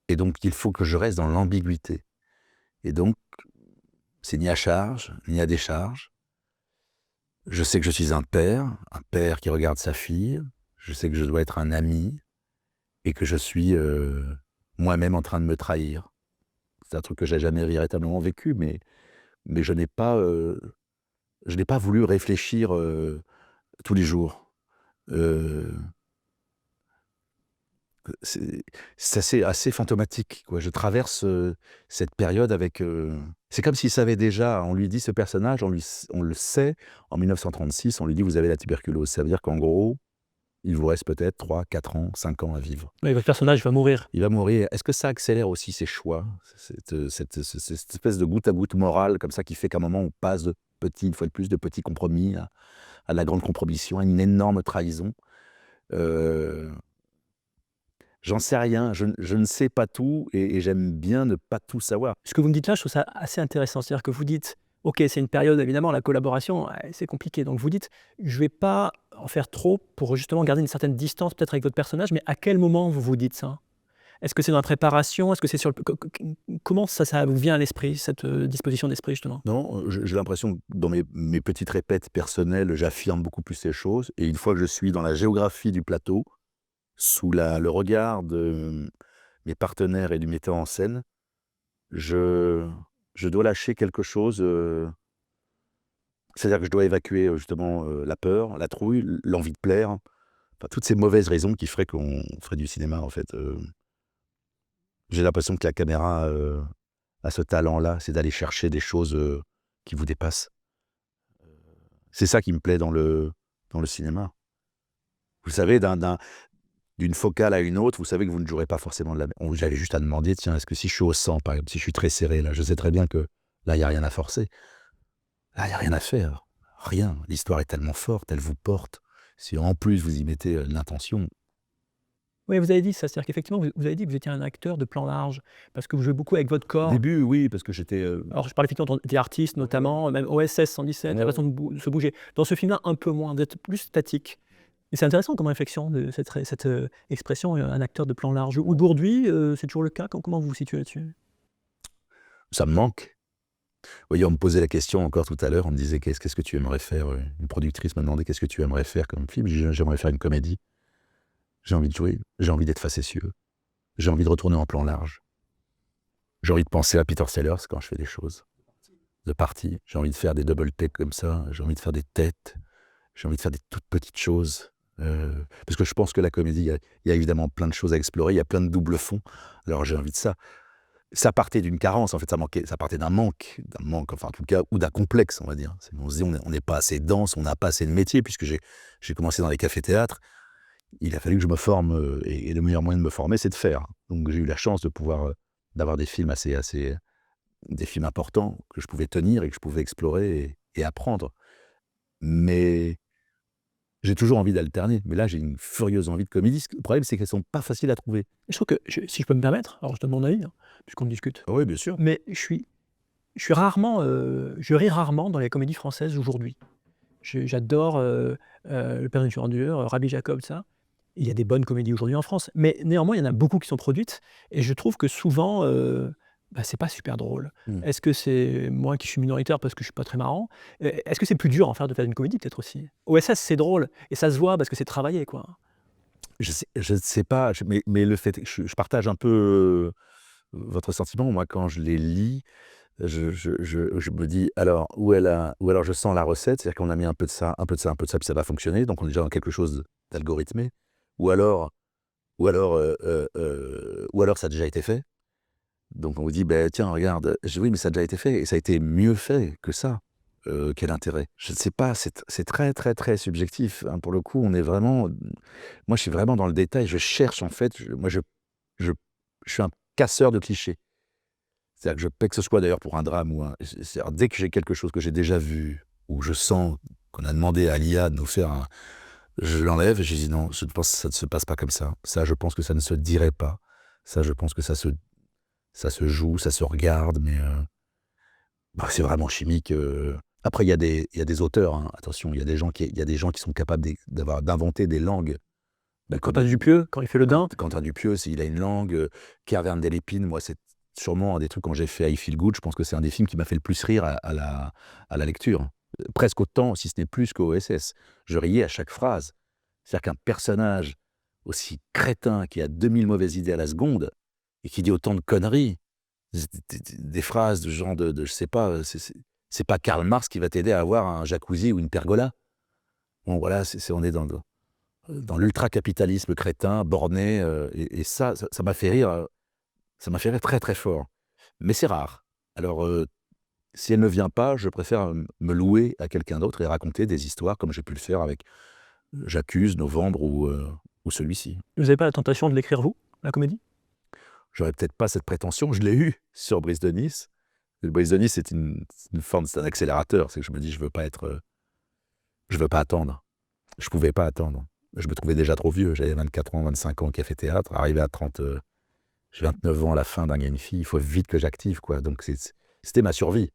Et donc, il faut que je reste dans l'ambiguïté. Et donc, c'est ni à charge, ni à décharge. Je sais que je suis un père qui regarde sa fille. Je sais que je dois être un ami et que je suis moi-même en train de me trahir. C'est un truc que j'ai jamais véritablement vécu, mais je n'ai pas voulu réfléchir tous les jours. Euh, c'est assez fantomatique, quoi. Je traverse cette période avec. C'est comme s'il savait déjà. On lui dit ce personnage, on le sait. En 1936, on lui dit vous avez la tuberculose. Ça veut dire qu'en gros, il vous reste peut-être 3, 4 ans, 5 ans à vivre. Oui, votre personnage va mourir. Il va mourir. Est-ce que ça accélère aussi ses choix, cette espèce de goutte à goutte morale comme ça qui fait qu'à un moment on passe une fois de plus, de petits compromis à la grande compromission, à une énorme trahison. J'en sais rien, je ne sais pas tout et j'aime bien ne pas tout savoir. Ce que vous me dites là, je trouve ça assez intéressant. C'est-à-dire que vous dites, OK, c'est une période, évidemment, la collaboration, c'est compliqué. Donc vous dites, je ne vais pas en faire trop pour justement garder une certaine distance peut-être avec votre personnage, mais à quel moment vous vous dites ça? Est-ce que c'est dans la préparation? Est-ce que c'est sur le... Comment ça vous vient à l'esprit, cette disposition d'esprit, justement? Non, j'ai l'impression que dans mes petites répètes personnelles, j'affirme beaucoup plus les choses et une fois que je suis dans la géographie du plateau, sous le regard de mes partenaires et du metteur en scène, je dois lâcher quelque chose, c'est-à-dire que je dois évacuer, justement, la peur, la trouille, l'envie de plaire, enfin toutes ces mauvaises raisons qui feraient qu'on ferait du cinéma, en fait. J'ai l'impression que la caméra, a ce talent-là, c'est d'aller chercher des choses, qui vous dépassent. C'est ça qui me plaît dans le cinéma. Vous savez, d'une focale à une autre, vous savez que vous ne jouerez pas forcément de la même. J'avais juste à demander, tiens, est-ce que si je suis au 100, par exemple, si je suis très serré, là, je sais très bien que là, il n'y a rien à forcer. Là, il n'y a rien à faire. Rien. L'histoire est tellement forte, elle vous porte. Si en plus vous y mettez l'intention. Oui, vous avez dit ça, c'est-à-dire qu'effectivement, vous avez dit que vous étiez un acteur de plan large, parce que vous jouez beaucoup avec votre Au corps. début, oui, parce que j'étais. Alors, je parle effectivement des artistes, notamment, même OSS 117, la Ouais, façon de se bouger. Dans ce film-là, un peu moins, d'être plus statique. Et c'est intéressant comme réflexion, de cette expression, un acteur de plan large. Aujourd'hui, c'est toujours le cas? Comment vous vous situez là-dessus? ça me manque. Vous voyez, on me posait la question encore tout à l'heure, on me disait qu'est-ce que tu aimerais faire une productrice m'a demandé qu'est-ce que tu aimerais faire comme film. J'ai dit, j'aimerais faire une comédie. J'ai envie de jouer, j'ai envie d'être facétieux, j'ai envie de retourner en plan large. J'ai envie de penser à Peter Sellers quand je fais des choses. De partie. J'ai envie de faire des double takes comme ça, j'ai envie de faire des têtes, j'ai envie de faire des toutes petites choses. Parce que je pense que la comédie, il y a évidemment plein de choses à explorer, il y a plein de doubles fonds. Alors j'ai envie de ça. Ça partait d'une carence, en fait, ça partait d'un manque, enfin en tout cas, ou d'un complexe, on va dire. On se dit, on n'est pas assez dense, on n'a pas assez de métier, puisque j'ai commencé dans les cafés-théâtres. Il a fallu que je me forme, et le meilleur moyen de me former, c'est de faire. Donc j'ai eu la chance de pouvoir, d'avoir des films des films importants que je pouvais tenir et que je pouvais explorer et apprendre. Mais j'ai toujours envie d'alterner. Mais là, j'ai une furieuse envie de comédie. Le problème, c'est qu'elles sont pas faciles à trouver. Je trouve que, si je peux me permettre, alors je donne mon avis, hein, puisqu'on discute, Oui, bien sûr. mais je suis rarement, je ris rarement dans les comédies françaises aujourd'hui. J'adore Le Père Nourriture en dur, Rabbi Jacob, ça. Il y a des bonnes comédies aujourd'hui en France, mais néanmoins, il y en a beaucoup qui sont produites, et je trouve que souvent, bah, c'est pas super drôle. Mmh. Est-ce que c'est moi qui suis minoritaire parce que je suis pas très marrant? Est-ce que c'est plus dur en faire de faire une comédie peut-être aussi? OSS c'est drôle et ça se voit parce que c'est travaillé quoi. Je ne sais pas, mais le fait je partage un peu, votre sentiment. Moi, quand je les lis, je me dis: «Alors, ou alors je sens la recette», c'est-à-dire qu'on a mis un peu de ça, un peu de ça, un peu de ça, puis ça va fonctionner, donc on est déjà dans quelque chose d'algorithmé. Ou alors ou alors, ou alors ça a déjà été fait. Donc on vous dit: «Beh, tiens regarde», je dis: «Oui, mais ça a déjà été fait et ça a été mieux fait que ça». Quel intérêt? Je ne sais pas, c'est très, très, très subjectif, hein, pour le coup, on est vraiment, moi je suis vraiment dans le détail, je cherche en fait, je je suis un casseur de clichés. C'est-à-dire que que ce soit d'ailleurs pour un drame ou un c'est-à-dire dès que j'ai quelque chose que j'ai déjà vu, ou je sens qu'on a demandé à l'IA de nous faire un, je l'enlève et je dis: «Non, je pense que ça ne se passe pas comme ça. Ça, je pense que ça ne se dirait pas. Ça, je pense que ça se joue, ça se regarde, mais bah, c'est vraiment chimique». Après il y a des auteurs, hein, attention, il y a des gens qui sont capables d'inventer des langues. Bah, Comme Quentin Dupieux quand il fait le daim. Quentin Dupieux, il a une langue, Kervern Delépine, moi, c'est sûrement un des trucs quand j'ai fait I Feel Good, je pense que c'est un des films qui m'a fait le plus rire à la lecture. Presque autant, si ce n'est plus qu'OSS. Je riais à chaque phrase. C'est-à-dire qu'un personnage aussi crétin, qui a 2000 mauvaises idées à la seconde et qui dit autant de conneries, des phrases de genre de je sais pas, c'est pas Karl Marx qui va t'aider à avoir un jacuzzi ou une pergola. Bon voilà, on est dans l'ultra-capitalisme crétin, borné, et ça m'a fait rire, ça m'a fait rire très, très fort. Mais c'est rare. Alors, si elle ne vient pas, je préfère, me louer à quelqu'un d'autre et raconter des histoires comme j'ai pu le faire avec J'accuse, Novembre ou celui-ci. Vous avez pas la tentation de l'écrire vous, la comédie? J'aurais peut-être pas cette prétention, je l'ai eue sur Brise de Nice. Brise de Nice, c'est une forme, c'est un accélérateur, c'est que je me dis: je veux pas attendre». Je pouvais pas attendre. Je me trouvais déjà trop vieux, j'avais 24 ans, 25 ans au café théâtre, arrivé à 30, j'ai 29 ans à la fin d'un Gars et une fille, il faut vite que j'active quoi, donc c'était ma survie.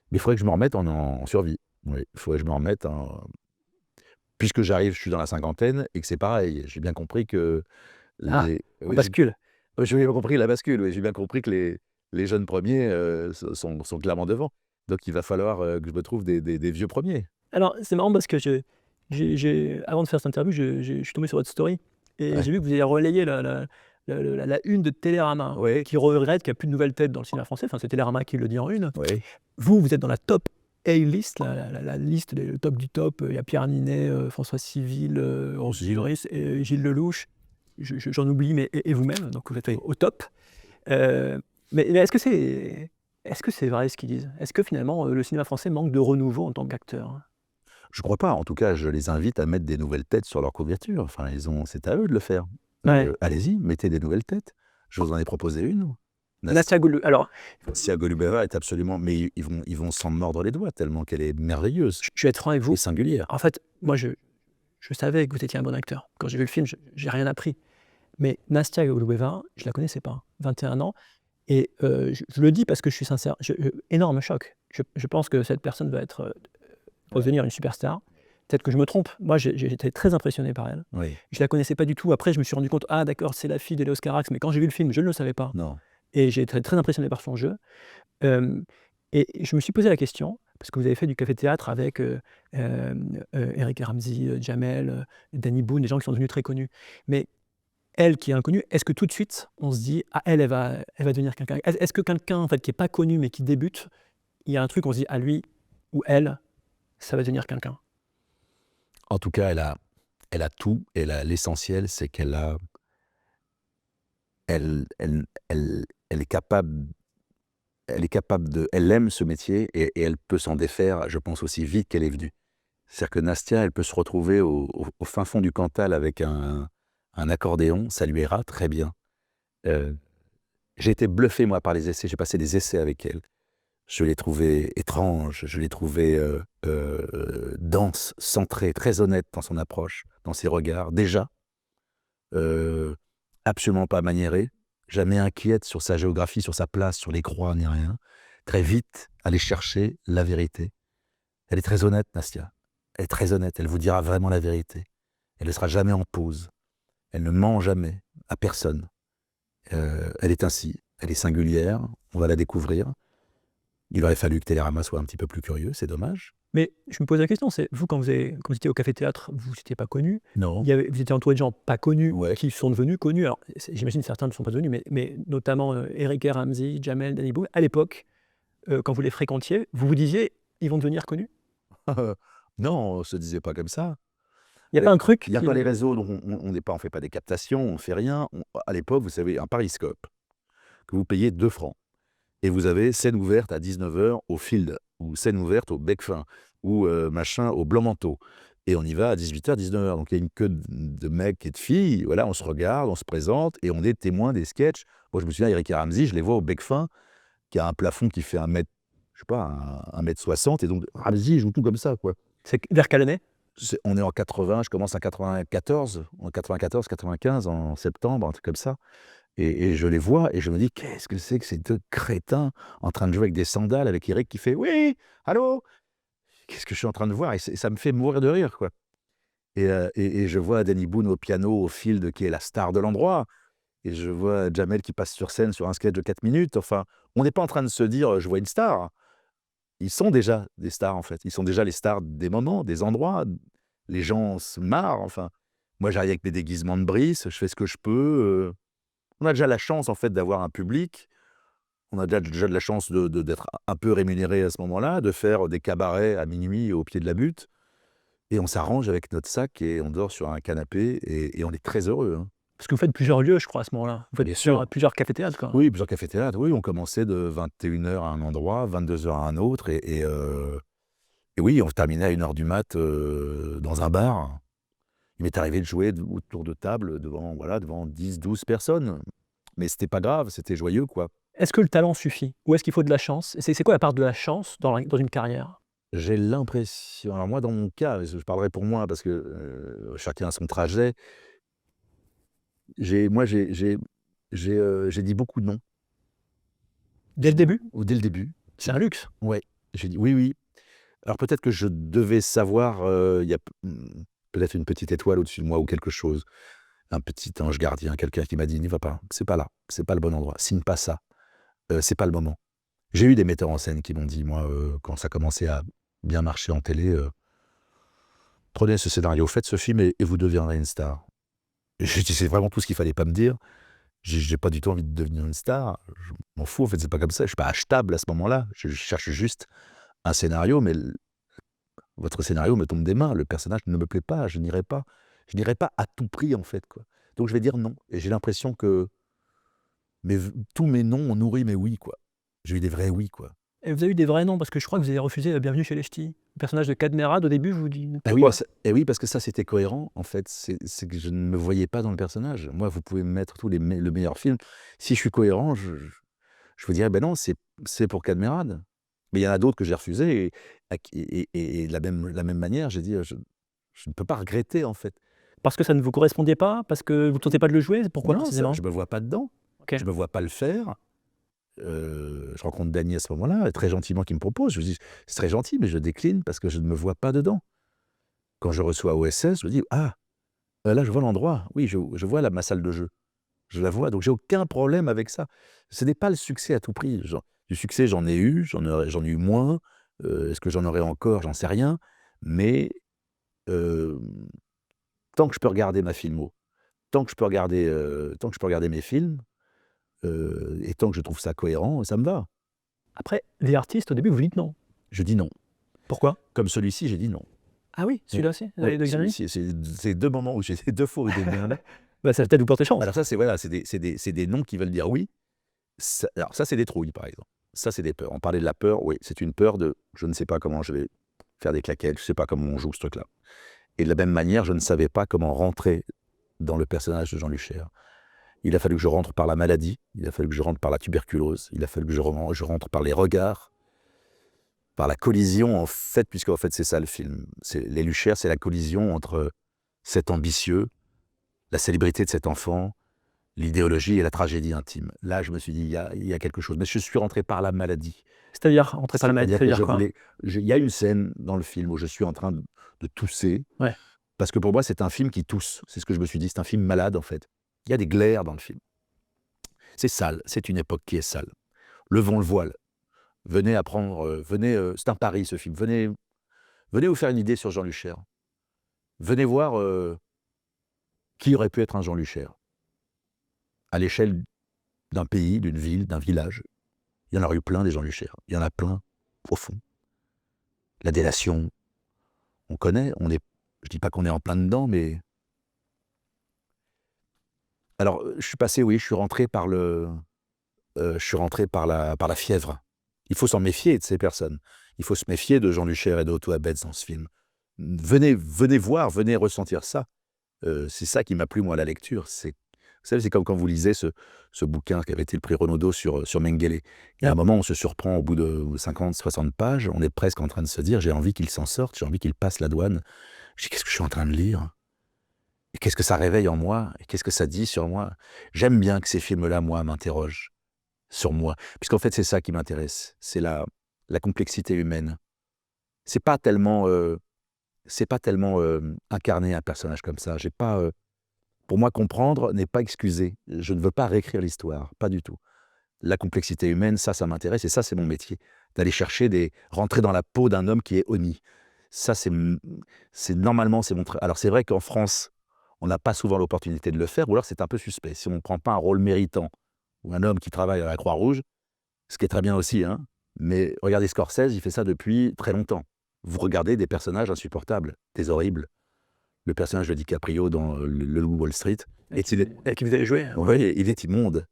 Mais il faudrait que je me remette en survie. Oui, il faudrait que je me remette en, puisque je suis dans la cinquantaine et que c'est pareil. J'ai bien compris que Ah, on oui, bascule. j'ai bien compris la bascule, oui, j'ai bien compris que les jeunes premiers, sont clairement devant. Donc il va falloir, que je me trouve des vieux premiers. Alors c'est marrant parce que avant de faire cette interview, je suis tombé sur votre story et Ouais. j'ai vu que vous avez relayé la une de Télérama Oui, qui regrette qu'il y a plus de nouvelles têtes dans le cinéma français. Enfin, c'est Télérama qui le dit en une. oui, Vous êtes dans la top A-list, la liste des le top du top. Il y a Pierre Ninet, François Civil, Rose Gilles. Duris et Gilles Lelouch. J'en oublie, mais et vous-même, donc vous êtes Oui. au top. Mais est-ce que c'est vrai ce qu'ils disent? Est-ce que finalement, le cinéma français manque de renouveau en tant qu'acteur? Je crois pas. En tout cas, je les invite à mettre des nouvelles têtes sur leur couverture. Enfin, c'est à eux de le faire. Ouais. Allez-y, mettez des nouvelles têtes. Je vous en ai proposé une. Nastia Goulou alors, Nastia Golubeva est absolument, mais ils vont s'en mordre les doigts tellement qu'elle est merveilleuse je vais être franc avec et vous. singulière. En fait, moi, je savais que vous étiez un bon acteur. Quand j'ai vu le film, j'ai rien appris. Mais Nastia Goulou-Beva, je la connaissais pas, 21 ans et je le dis parce que je suis sincère, énorme choc. Je pense que cette personne va être, devenir une superstar. Peut-être que je me trompe. Moi, j'ai été très impressionné par elle. Oui. Je la connaissais pas du tout. Après, je me suis rendu compte: «Ah d'accord, c'est la fille d'Eleos Carax», mais quand j'ai vu le film, je ne le savais pas Non. et j'ai été très impressionné par son jeu. Hem et je me suis posé la question, parce que vous avez fait du café-théâtre avec, Eric et Ramzy, Jamel, Danny Boone, des gens qui sont devenus très connus. Mais elle qui est inconnue, est-ce que tout de suite, on se dit: «Ah elle va devenir quelqu'un»? Est-ce que quelqu'un, en fait, qui est pas connu, mais qui débute, il y a un truc, on se dit: «Ah lui ou elle, ça va devenir quelqu'un»? En tout cas, elle a tout. L'essentiel, c'est elle est capable. Elle aime ce métier et elle peut s'en défaire, je pense, aussi vite qu'elle est venue. C'est-à-dire que Nastia, elle peut se retrouver au fin fond du Cantal avec un accordéon, ça lui ira très bien. Heu, j'ai été bluffé, moi, par les essais. J'ai passé des essais avec elle. Je l'ai trouvée étrange, je l'ai trouvée, dense, centrée, très honnête dans son approche, dans ses regards. Déjà, heu, absolument pas maniérée, jamais inquiète sur sa géographie, sur sa place, sur les croix, ni rien. Très vite, aller chercher la vérité. Elle est très honnête, Nastia. Elle est très honnête, elle vous dira vraiment la vérité. Elle ne sera jamais en pause. Elle ne ment jamais, à personne. Elle est ainsi. Elle est singulière, on va la découvrir. Il aurait fallu que Télérama soit un petit peu plus curieux, c'est dommage. Mais je me pose la question, c'est vous quand vous étiez au Café-Théâtre, vous n'étiez pas connu. Non. Vous étiez entouré de gens pas connus Ouais. qui sont devenus connus. Alors j'imagine certains ne sont pas devenus, mais notamment Eric et Ramzy, Jamel, Danny Boone. À l'époque, quand vous les fréquentiez, vous vous disiez ils vont devenir connus. Non, on ne se disait pas comme ça. Il n'y a pas un truc Il n'y a qui- pas les réseaux, donc on fait pas des captations, on fait rien. À l'époque, vous savez, un Pariscope, que vous payez 2 francs. Et vous avez scène ouverte à 19h au Field, ou scène ouverte au Bec-Fin, ou machin au Blanc-Manteau. Et on y va à 18h, 19h. Donc il y a une queue de mecs et de filles. Voilà, on se regarde, on se présente, et on est témoin des sketchs. Moi, je me souviens, Eric et Ramzy, je les vois au Bec-Fin, qui a un plafond qui fait 1 mètre, je sais pas, 1,60 m. Et donc, Ramzy joue tout comme ça, quoi. C'est vers quelle année? On est en 80, je commence en 94, en 94, 95, en septembre, un truc comme ça. Et je les vois et je me dis, qu'est-ce que c'est que ces 2 crétins en train de jouer avec des sandales, avec Eric qui fait, oui, allô? Qu'est-ce que je suis en train de voir? Et ça me fait mourir de rire, quoi. Et je vois Danny Boone au piano, au Field, qui est la star de l'endroit. Et je vois Jamel qui passe sur scène sur un sketch de 4 minutes. Enfin, on n'est pas en train de se dire, je vois une star. Ils sont déjà des stars, en fait. Ils sont déjà les stars des moments, des endroits. Les gens se marrent, enfin. Moi, j'arrive avec mes déguisements de Brice, je fais ce que je peux. On a déjà la chance, en fait, d'avoir un public. On a déjà de la chance d'être un peu rémunéré à ce moment-là, de faire des cabarets à minuit au pied de la butte. Et on s'arrange avec notre sac et on dort sur un canapé et on est très heureux, hein. Parce que vous faites plusieurs lieux, je crois, à ce moment-là. Vous faites Bien sûr. plusieurs cafés-théâtres, quoi. Oui, plusieurs cafés-théâtres, oui, on commençait de 21h à un endroit, 22h à un autre. Et oui, on terminait à 1h du mat dans un bar. Il m'est arrivé de jouer autour de table devant 10, 12 personnes. Mais c'était pas grave, c'était joyeux, quoi. Est-ce que le talent suffit? Ou est-ce qu'il faut de la chance? C'est quoi la part de la chance dans une carrière? J'ai l'impression, alors moi dans mon cas, je parlerai pour moi parce que chacun a son trajet. J'ai dit beaucoup de non, Dès le début? ou dès le début. C'est un luxe. Ouais, j'ai dit oui, oui. Alors peut-être que je devais savoir, il y a peut-être une petite étoile au-dessus de moi ou quelque chose. Un petit ange gardien, quelqu'un qui m'a dit: «N'y va pas, c'est pas là, c'est pas le bon endroit, signe pas ça, c'est pas le moment». J'ai eu des metteurs en scène qui m'ont dit, moi, quand ça commençait à bien marcher en télé: «Prenez ce scénario, faites ce film et vous deviendrez une star». Et j'ai dit: «C'est vraiment tout ce qu'il fallait pas me dire». J'ai pas du tout envie de devenir une star, je m'en fous, en fait, c'est pas comme ça, je suis pas achetable à ce moment-là. Je cherche juste un scénario, mais votre scénario me tombe des mains, le personnage ne me plaît pas, je n'irai pas à tout prix, en fait, quoi. Donc je vais dire non, et j'ai l'impression que tous mes non ont nourri mes oui, quoi. J'ai eu des vrais oui, quoi. Et vous avez eu des vrais noms, parce que je crois que vous avez refusé Bienvenue chez les Ch'tis. Le personnage de Cadmerade, au début, vous dites Ah oui, pourquoi? oui, parce que ça, c'était cohérent, en fait. C'est que je ne me voyais pas dans le personnage. Moi, vous pouvez me mettre le meilleur film. Si je suis cohérent, je vous dirais, ben non, c'est pour Cadmerade. Mais il y en a d'autres que j'ai refusés, et de la même manière, j'ai dit, je ne peux pas regretter, en fait. Parce que ça ne vous correspondait pas? Parce que vous ne tentez pas de le jouer? Pourquoi Non, précisément? je me vois pas dedans. Ok. Je me vois pas le faire. Je rencontre Dany à ce moment-là, très gentiment, qui me propose. Je me dis, c'est très gentil, mais je décline parce que je ne me vois pas dedans. Quand je reçois OSS, je me dis, ah, là, je vois l'endroit. Oui, je vois ma salle de jeu. Je la vois, donc j'ai aucun problème avec ça. Ce n'est pas le succès à tout prix. Du succès, j'en ai eu, j'en ai eu moins. Est-ce que j'en aurai encore? J'en sais rien. Mais tant que je peux regarder ma filmo, tant que je peux regarder mes films, et tant que je trouve ça cohérent, ça me va. Après, les artistes, au début, vous dites non. Je dis non. Pourquoi? Comme celui-ci, j'ai dit non. Ah oui, celui-là aussi? Vous avez Ouais, deux Xavier? celui-ci, c'est 2 moments où j'ai 2 fois où j'ai dit non. Bah, ça va peut-être vous porter chance. Alors ça, c'est des noms qui veulent dire oui. Alors ça, c'est des trouilles, par exemple. Ça, c'est des peurs. On parlait de la peur, oui, c'est une peur de je ne sais pas comment je vais faire des claquettes, je ne sais pas comment on joue ce truc-là. Et de la même manière, je ne savais pas comment rentrer dans le personnage de Jean Luchaire. Il a fallu que je rentre par la maladie, il a fallu que je rentre par la tuberculose, il a fallu que je rentre par les regards, par la collision, en fait, puisque en fait, c'est ça le film. Les Luchaire, c'est la collision entre cet ambitieux, la célébrité de cet enfant, l'idéologie et la tragédie intime. Là, je me suis dit, il y a quelque chose. Mais je suis rentré par la maladie. C'est-à-dire, entrer par la maladie, C'est-à-dire c'est-à-dire que quoi? il y a une scène dans le film où je suis en train de tousser. Ouais. Parce que pour moi, c'est un film qui tousse. C'est ce que je me suis dit, c'est un film malade, en fait. Il y a des glaires dans le film. C'est sale, c'est une époque qui est sale. Levons le voile. Venez apprendre, c'est un pari ce film, venez vous faire une idée sur Jean Luchaire. Venez voir qui aurait pu être un Jean Luchaire. À l'échelle d'un pays, d'une ville, d'un village. Il y en a eu plein des Jean Luchaire. Il y en a plein, au fond. La délation, on connaît, je dis pas qu'on est en plein dedans, mais... Alors, je suis rentré par la fièvre. Il faut s'en méfier de ces personnes. Il faut se méfier de Jean Luchaire et d'Otto Abetz dans ce film. Venez voir, venez ressentir ça. C'est ça qui m'a plu, moi, à la lecture. Vous savez, c'est comme quand vous lisez ce bouquin qui avait été le prix Renaudot sur Mengele. Et à un moment, on se surprend au bout de 50, 60 pages, on est presque en train de se dire, j'ai envie qu'il s'en sorte, j'ai envie qu'il passe la douane. Je dis, qu'est-ce que je suis en train de lire? Et qu'est-ce que ça réveille en moi? Et qu'est-ce que ça dit sur moi? J'aime bien que ces films-là, moi, m'interrogent sur moi. Puisqu'en fait, c'est ça qui m'intéresse. C'est la complexité humaine. C'est pas tellement incarner un personnage comme ça. Pour moi, comprendre n'est pas excuser. Je ne veux pas réécrire l'histoire, pas du tout. La complexité humaine, ça m'intéresse, et ça, c'est mon métier. D'aller rentrer dans la peau d'un homme qui est honni. Ça, normalement, c'est mon travail. Alors, c'est vrai qu'en France, on n'a pas souvent l'opportunité de le faire, ou alors c'est un peu suspect. Si on ne prend pas un rôle méritant, ou un homme qui travaille à la Croix-Rouge, ce qui est très bien aussi, hein, mais regardez Scorsese, il fait ça depuis très longtemps. Vous regardez des personnages insupportables, des horribles. Le personnage de DiCaprio dans Le Loup Wall Street. Et qui vous avez joué? Oui, il est immonde.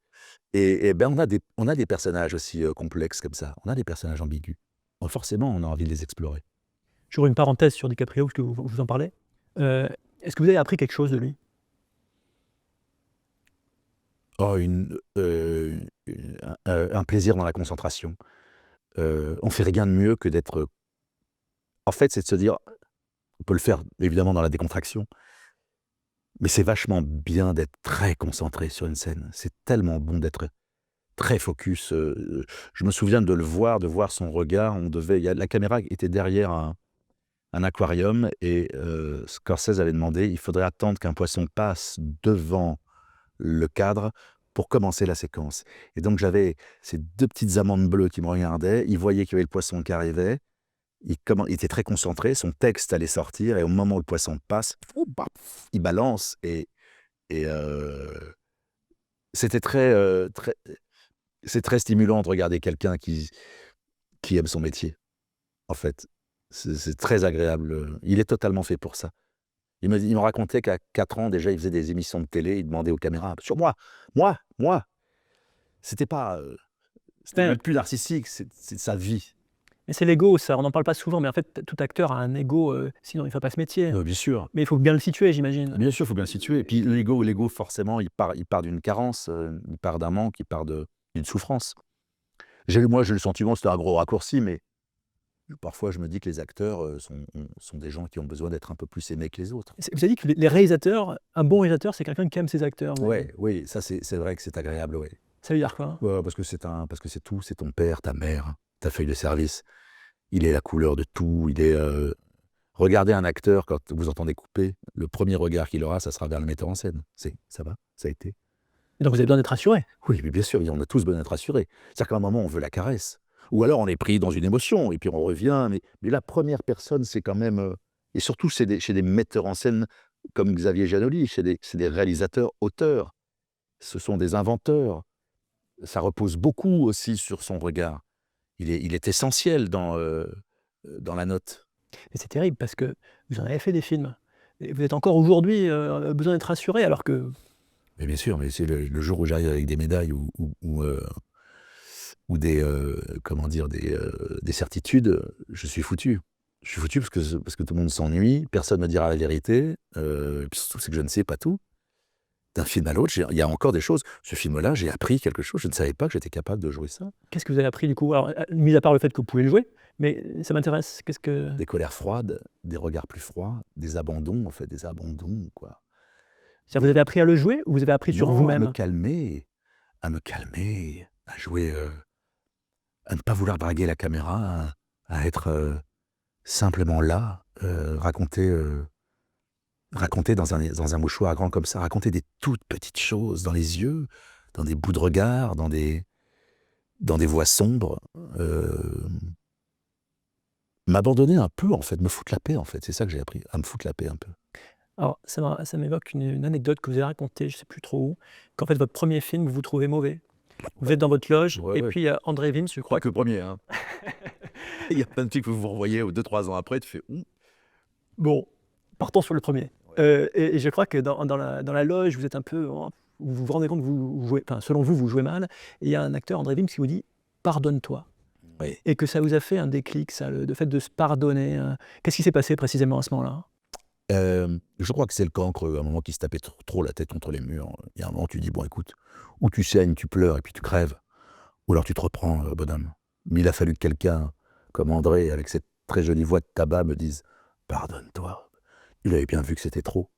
Et ben on a des personnages aussi complexes comme ça. On a des personnages ambigus. Donc forcément, on a envie de les explorer. J'ouvre une parenthèse sur DiCaprio, parce que vous en parlez. Est-ce que vous avez appris quelque chose de lui? Oh, un plaisir dans la concentration. On fait rien de mieux que d'être... En fait, c'est de se dire... On peut le faire, évidemment, dans la décontraction. Mais c'est vachement bien d'être très concentré sur une scène. C'est tellement bon d'être très focus. Je me souviens de le voir, de voir son regard. La caméra était derrière un aquarium et Scorsese avait demandé, il faudrait attendre qu'un poisson passe devant le cadre pour commencer la séquence. Et donc j'avais ces deux petites amandes bleues qui me regardaient. Il voyait qu'il y avait le poisson qui arrivait. Il était très concentré, son texte allait sortir, et au moment où le poisson passe, il balance, et c'était c'est très stimulant de regarder quelqu'un qui aime son métier, en fait. C'est très agréable. Il est totalement fait pour ça. Il me racontait qu'à 4 ans, déjà, il faisait des émissions de télé, il demandait aux caméras, sur moi. C'était pas... C'était plus narcissique, c'est sa vie. Mais c'est l'ego, ça, on n'en parle pas souvent, mais en fait, tout acteur a un ego, sinon il ne fait pas ce métier. Bien sûr. Mais il faut bien le situer, j'imagine. Bien sûr, il faut bien le situer. Et puis l'ego, forcément, il part d'une carence, il part d'un manque, il part d'une souffrance. Moi, j'ai le sentiment que c'était un gros raccourci, mais parfois, je me dis que les acteurs sont des gens qui ont besoin d'être un peu plus aimés que les autres. Vous avez dit que les réalisateurs, un bon réalisateur, c'est quelqu'un qui aime ses acteurs. Oui, ça, c'est vrai que c'est agréable, oui. Ça veut dire quoi? Parce que c'est tout, c'est ton père, ta mère, ta feuille de service. Il est la couleur de tout, Regardez un acteur, quand vous entendez couper, le premier regard qu'il aura, ça sera vers le metteur en scène. Ça va, ça a été. Et donc vous avez besoin d'être rassuré? Oui, mais bien sûr, on a tous besoin d'être rassurés. C'est-à-dire qu'à un moment, on veut la caresse. Ou alors, on est pris dans une émotion, et puis on revient. Mais la première personne, c'est quand même... et surtout, chez des metteurs en scène comme Xavier Giannoli, c'est des réalisateurs, auteurs. Ce sont des inventeurs. Ça repose beaucoup aussi sur son regard. Il est essentiel dans la note. Mais c'est terrible parce que vous en avez fait des films. Et vous êtes encore aujourd'hui besoin d'être rassuré alors que... Mais bien sûr, mais c'est le jour où j'arrive avec des médailles ou des certitudes, je suis foutu. Je suis foutu parce que tout le monde s'ennuie, personne ne me dira la vérité, et puis surtout c'est que je ne sais pas tout. D'un film à l'autre, il y a encore des choses. Ce film-là, j'ai appris quelque chose. Je ne savais pas que j'étais capable de jouer ça. Qu'est-ce que vous avez appris du coup? Alors, mis à part le fait que vous pouvez le jouer, mais ça m'intéresse. Des colères froides, des regards plus froids, des abandons, en fait, quoi. C'est-à-dire, vous avez appris à le jouer ou vous avez appris sur vous-même? À me calmer, à jouer, à ne pas vouloir draguer la caméra, à être simplement là, raconter dans un mouchoir grand comme ça, raconter des toutes petites choses dans les yeux, dans des bouts de regard, dans des voix sombres. M'abandonner un peu, en fait, me foutre la paix, en fait. C'est ça que j'ai appris, à me foutre la paix un peu. Alors, ça m'évoque une anecdote que vous avez racontée, je ne sais plus trop où, qu'en fait, votre premier film, vous vous trouvez mauvais. Vous êtes dans votre loge, Ouais, et ouais. puis il y a André Wims, je Pas crois. que le premier. Hein. Il y a plein de films que vous revoyez 2-3 ans après, tu fais Bon, partons sur le premier. Ouais. Et je crois que dans la loge, vous êtes un peu. Vous vous rendez compte que vous jouez. Enfin, selon vous, vous jouez mal. Et il y a un acteur, André Wims, qui vous dit pardonne-toi. Oui. Et que ça vous a fait un déclic, ça, le fait de se pardonner. Qu'est-ce qui s'est passé précisément à ce moment-là? Je crois que c'est le cancre, à un moment qui se tapait trop la tête contre les murs. Il y a un moment, tu dis, bon, écoute, ou tu saignes, tu pleures et puis tu crèves, ou alors tu te reprends, bonhomme. Mais il a fallu que quelqu'un, comme André, avec cette très jolie voix de tabac, me dise, pardonne-toi. Il avait bien vu que c'était trop.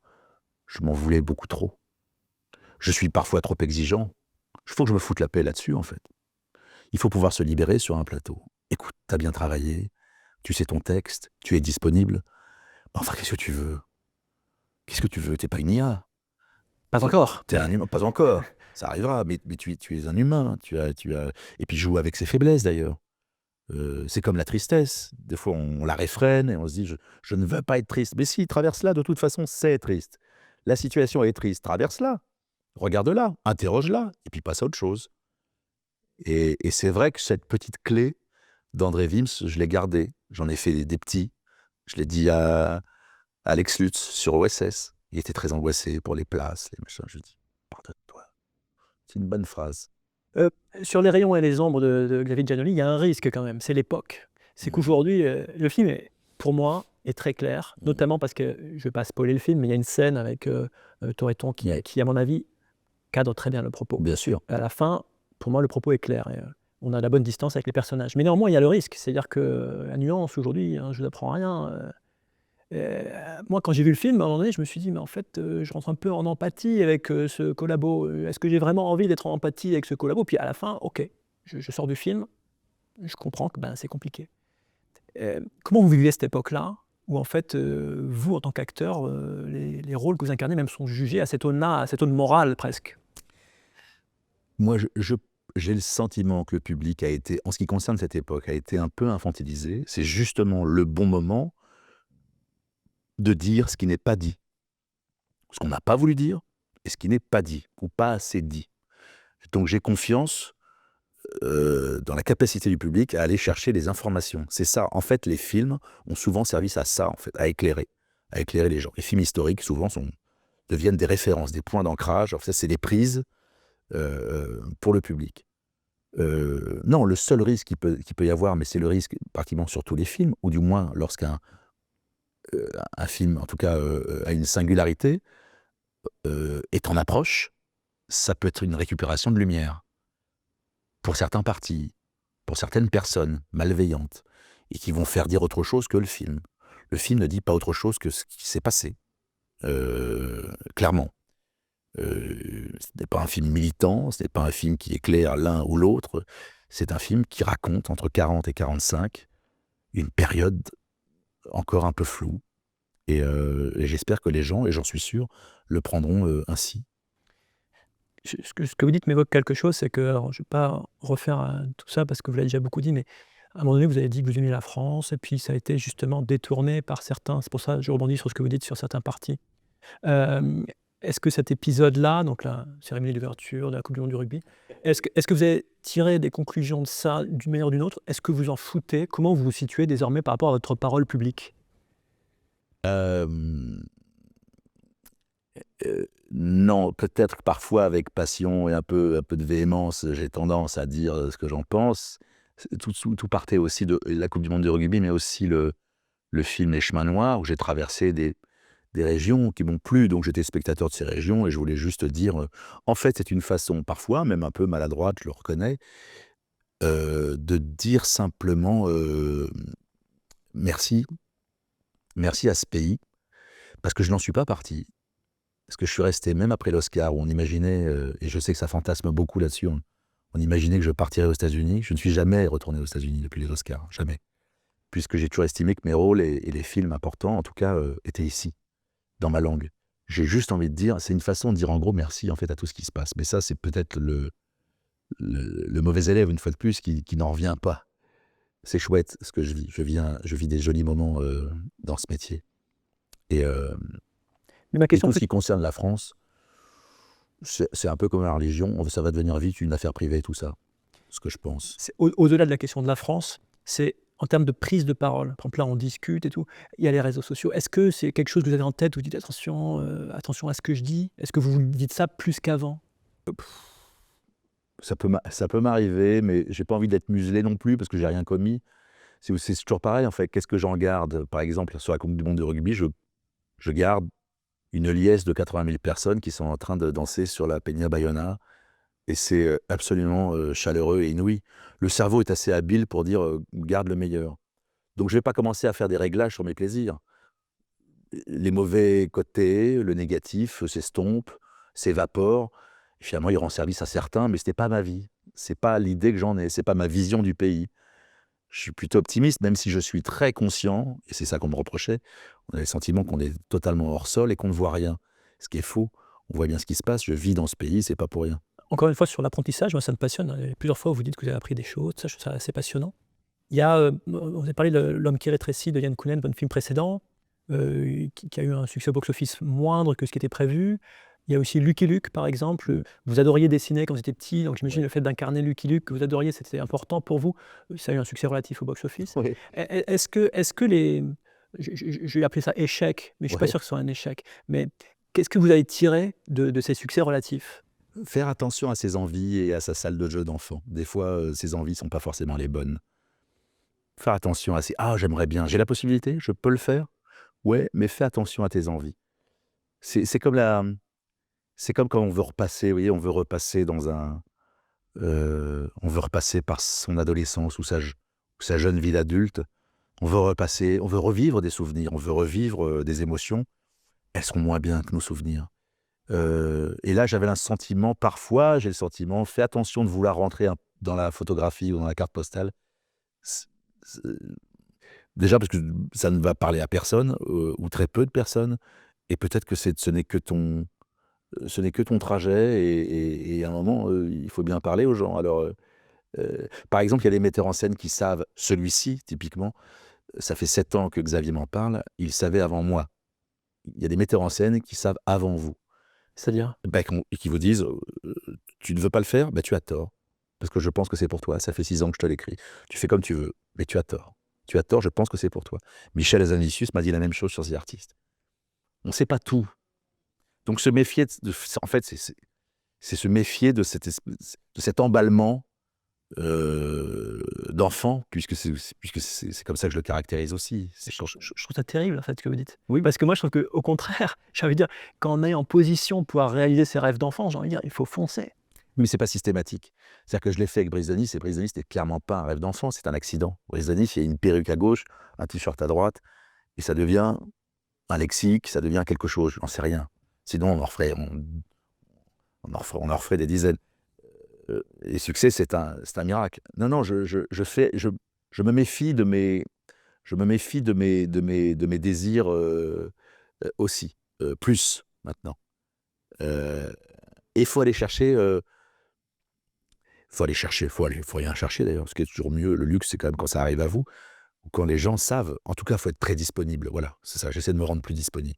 Je m'en voulais beaucoup trop. Je suis parfois trop exigeant. Il faut que je me foute la paix là-dessus, en fait. Il faut pouvoir se libérer sur un plateau. Écoute, t'as bien travaillé, tu sais ton texte, tu es disponible. Enfin, qu'est-ce que tu veux? Qu'est-ce que tu veux? T'es pas une IA. Pas encore. T'es un humain, pas encore. Ça arrivera, mais tu es un humain. Et puis joue avec ses faiblesses, d'ailleurs. C'est comme la tristesse. Des fois, on la réfrène et on se dit, je ne veux pas être triste. Mais si, traverse-la, de toute façon, c'est triste. La situation est triste, traverse-la. Regarde-la, interroge-la, et puis passe à autre chose. Et c'est vrai que cette petite clé d'André Wims, je l'ai gardée. J'en ai fait des petits. Je l'ai dit à Alex Lutz sur OSS. Il était très angoissé pour les places, les machins. Je lui dis, pardonne-toi. C'est une bonne phrase. Sur Les rayons et les ombres de David Giannoli, il y a un risque quand même, c'est l'époque. C'est qu'aujourd'hui, le film, pour moi, est très clair, notamment parce que, je ne vais pas spoiler le film, mais il y a une scène avec Toretton qui, à mon avis, cadre très bien le propos. Bien sûr. À la fin, pour moi, le propos est clair. Et, on a la bonne distance avec les personnages. Mais néanmoins, il y a le risque. C'est-à-dire que la nuance, aujourd'hui, je ne vous apprends rien. Moi, quand j'ai vu le film, à un moment donné, je me suis dit, mais en fait, je rentre un peu en empathie avec ce collabo. Est-ce que j'ai vraiment envie d'être en empathie avec ce collabo? Puis à la fin, ok, je sors du film, je comprends que c'est compliqué. Comment vous vivez cette époque-là, où en fait, vous, en tant qu'acteur, les rôles que vous incarnez même sont jugés à cette aune-là, à cette aune morale presque? Moi, j'ai le sentiment que le public a été, en ce qui concerne cette époque, a été un peu infantilisé. C'est justement le bon moment de dire ce qui n'est pas dit. Ce qu'on n'a pas voulu dire et ce qui n'est pas dit, ou pas assez dit. Donc j'ai confiance dans la capacité du public à aller chercher les informations. C'est ça. En fait, les films ont souvent servi à ça, en fait, à éclairer les gens. Les films historiques, souvent, deviennent des références, des points d'ancrage. En fait, c'est des prises pour le public. Non, le seul risque qu'il peut y avoir, mais c'est le risque pratiquement sur tous les films, ou du moins lorsqu'un film, en tout cas, a une singularité, est en approche, ça peut être une récupération de lumière. Pour certains partis, pour certaines personnes malveillantes, et qui vont faire dire autre chose que le film. Le film ne dit pas autre chose que ce qui s'est passé, clairement. Ce n'est pas un film militant, ce n'est pas un film qui éclaire l'un ou l'autre, c'est un film qui raconte, entre 40 et 45, une période encore un peu floue, et j'espère que les gens, et j'en suis sûr, le prendront ainsi. Ce que vous dites m'évoque quelque chose, c'est que, alors, je ne vais pas refaire tout ça parce que vous l'avez déjà beaucoup dit, mais à un moment donné, vous avez dit que vous aimiez la France, et puis ça a été justement détourné par certains. C'est pour ça que je rebondis sur ce que vous dites sur certains partis. Est-ce que cet épisode-là, donc la cérémonie d'ouverture de la Coupe du Monde du rugby, est-ce que vous avez tiré des conclusions de ça d'une manière ou d'une autre? Est-ce que vous en foutez? Comment vous vous situez désormais par rapport à votre parole publique? Non, peut-être que parfois avec passion et un peu de véhémence, j'ai tendance à dire ce que j'en pense. Tout partait aussi de la Coupe du Monde de rugby, mais aussi le film Les Chemins Noirs, où j'ai traversé des régions qui m'ont plu, donc j'étais spectateur de ces régions et je voulais juste dire, en fait, c'est une façon, parfois, même un peu maladroite, je le reconnais, de dire simplement merci à ce pays, parce que je n'en suis pas parti. Parce que je suis resté, même après l'Oscar, où on imaginait, et je sais que ça fantasme beaucoup là-dessus, on imaginait que je partirais aux États-Unis. Je ne suis jamais retourné aux États-Unis depuis les Oscars, jamais. Puisque j'ai toujours estimé que mes rôles et les films importants, en tout cas, étaient ici, dans ma langue. j'ai juste envie de dire, c'est une façon de dire en gros merci en fait à tout ce qui se passe. Mais ça, c'est peut-être le mauvais élève, une fois de plus, qui n'en revient pas. C'est chouette ce que je vis. Je vis des jolis moments dans ce métier. Et, Mais ma et question, tout ce qui concerne la France, c'est un peu comme la religion, ça va devenir vite une affaire privée, tout ça, ce que je pense. c'est au-delà de la question de la France, c'est en termes de prise de parole. Par exemple, là, on discute et tout. Il y a les réseaux sociaux. Est-ce que c'est quelque chose que vous avez en tête? Vous dites attention, attention à ce que je dis. Est-ce que vous vous dites ça plus qu'avant? Ça peut m'arriver, mais j'ai pas envie d'être muselé non plus parce que j'ai rien commis. C'est toujours pareil en fait. Qu'est-ce que j'en garde? Par exemple, sur la Coupe du monde de rugby, je garde une liesse de 80 000 personnes qui sont en train de danser sur la Peña Bayona. Et c'est absolument chaleureux et inouï. Le cerveau est assez habile pour dire garde le meilleur. Donc je ne vais pas commencer à faire des réglages sur mes plaisirs. Les mauvais côtés, le négatif s'estompe, s'évapore. Finalement, il rend service à certains, mais ce n'est pas ma vie. Ce n'est pas l'idée que j'en ai, ce n'est pas ma vision du pays. Je suis plutôt optimiste, même si je suis très conscient, et c'est ça qu'on me reprochait, on a le sentiment qu'on est totalement hors sol et qu'on ne voit rien. Ce qui est faux. On voit bien ce qui se passe, je vis dans ce pays, c'est pas pour rien. Encore une fois, sur l'apprentissage, moi, ça me passionne. Il y a plusieurs fois où vous dites que vous avez appris des choses. Ça, je trouve ça assez passionnant. Il y a, on a parlé de L'homme qui rétrécit de Yann Kounen, votre film précédent, qui a eu un succès au box-office moindre que ce qui était prévu. Il y a aussi Lucky Luke, par exemple. Vous adoriez dessiner quand vous étiez petit, donc j'imagine le fait d'incarner Lucky Luke que vous adoriez, c'était important pour vous. Ça a eu un succès relatif au box-office. Oui. Est-ce que les... Je vais appeler ça échec, mais je ne suis pas Ouais. sûr que ce soit un échec. Mais qu'est-ce que vous avez tiré de ces succès relatifs? Faire attention à ses envies et à sa salle de jeu d'enfant. Des fois, ses envies ne sont pas forcément les bonnes. Faire attention à ses... Ah, j'aimerais bien, j'ai la possibilité, je peux le faire. Ouais, mais fais attention à tes envies. C'est comme c'est comme quand on veut repasser, vous voyez, on veut repasser dans un... on veut repasser par son adolescence ou sa jeune vie d'adulte. On veut repasser, on veut revivre des souvenirs, on veut revivre des émotions. Elles seront moins bien que nos souvenirs. Et là, j'avais un sentiment, parfois, j'ai le sentiment, fais attention de vouloir rentrer dans la photographie ou dans la carte postale. C'est- c'est- Déjà parce que ça ne va parler à personne, ou très peu de personnes, et peut-être que ce n'est que ton trajet, et à un moment, il faut bien parler aux gens. Alors, par exemple, il y a des metteurs en scène qui savent, celui-ci, typiquement, ça fait 7 ans que Xavier m'en parle, il savait avant moi. Il y a des metteurs en scène qui savent avant vous. C'est-à-dire? Et qui vous disent tu ne veux pas le faire, tu as tort. Parce que je pense que c'est pour toi. Ça fait 6 ans que je te l'écris. Tu fais comme tu veux, mais tu as tort. Tu as tort, je pense que c'est pour toi. Michel Hazanavicius m'a dit la même chose sur ses artistes. On ne sait pas tout. Donc se méfier, en fait, c'est se méfier de cet emballement d'enfant, puisque c'est comme ça que je le caractérise aussi. Je trouve ça terrible, en fait, ce que vous dites. Oui, parce que moi, je trouve qu'au contraire, j'ai envie de dire, quand on est en position de pouvoir réaliser ses rêves d'enfant, j'ai envie de dire, il faut foncer. Mais c'est pas systématique. C'est-à-dire que je l'ai fait avec Brice Denis, et Brice Denis, c'était clairement pas un rêve d'enfant, c'est un accident. Brice Denis, il y a une perruque à gauche, un t-shirt à droite, et ça devient un lexique, ça devient quelque chose, j'en sais rien. Sinon, on en referait des dizaines. Les succès, c'est un miracle. Non, je me méfie de mes désirs aussi, plus maintenant. Et il faut aller chercher... faut rien chercher d'ailleurs, ce qui est toujours mieux. Le luxe, c'est quand même quand ça arrive à vous, ou quand les gens savent. En tout cas, il faut être très disponible. Voilà, c'est ça, j'essaie de me rendre plus disponible.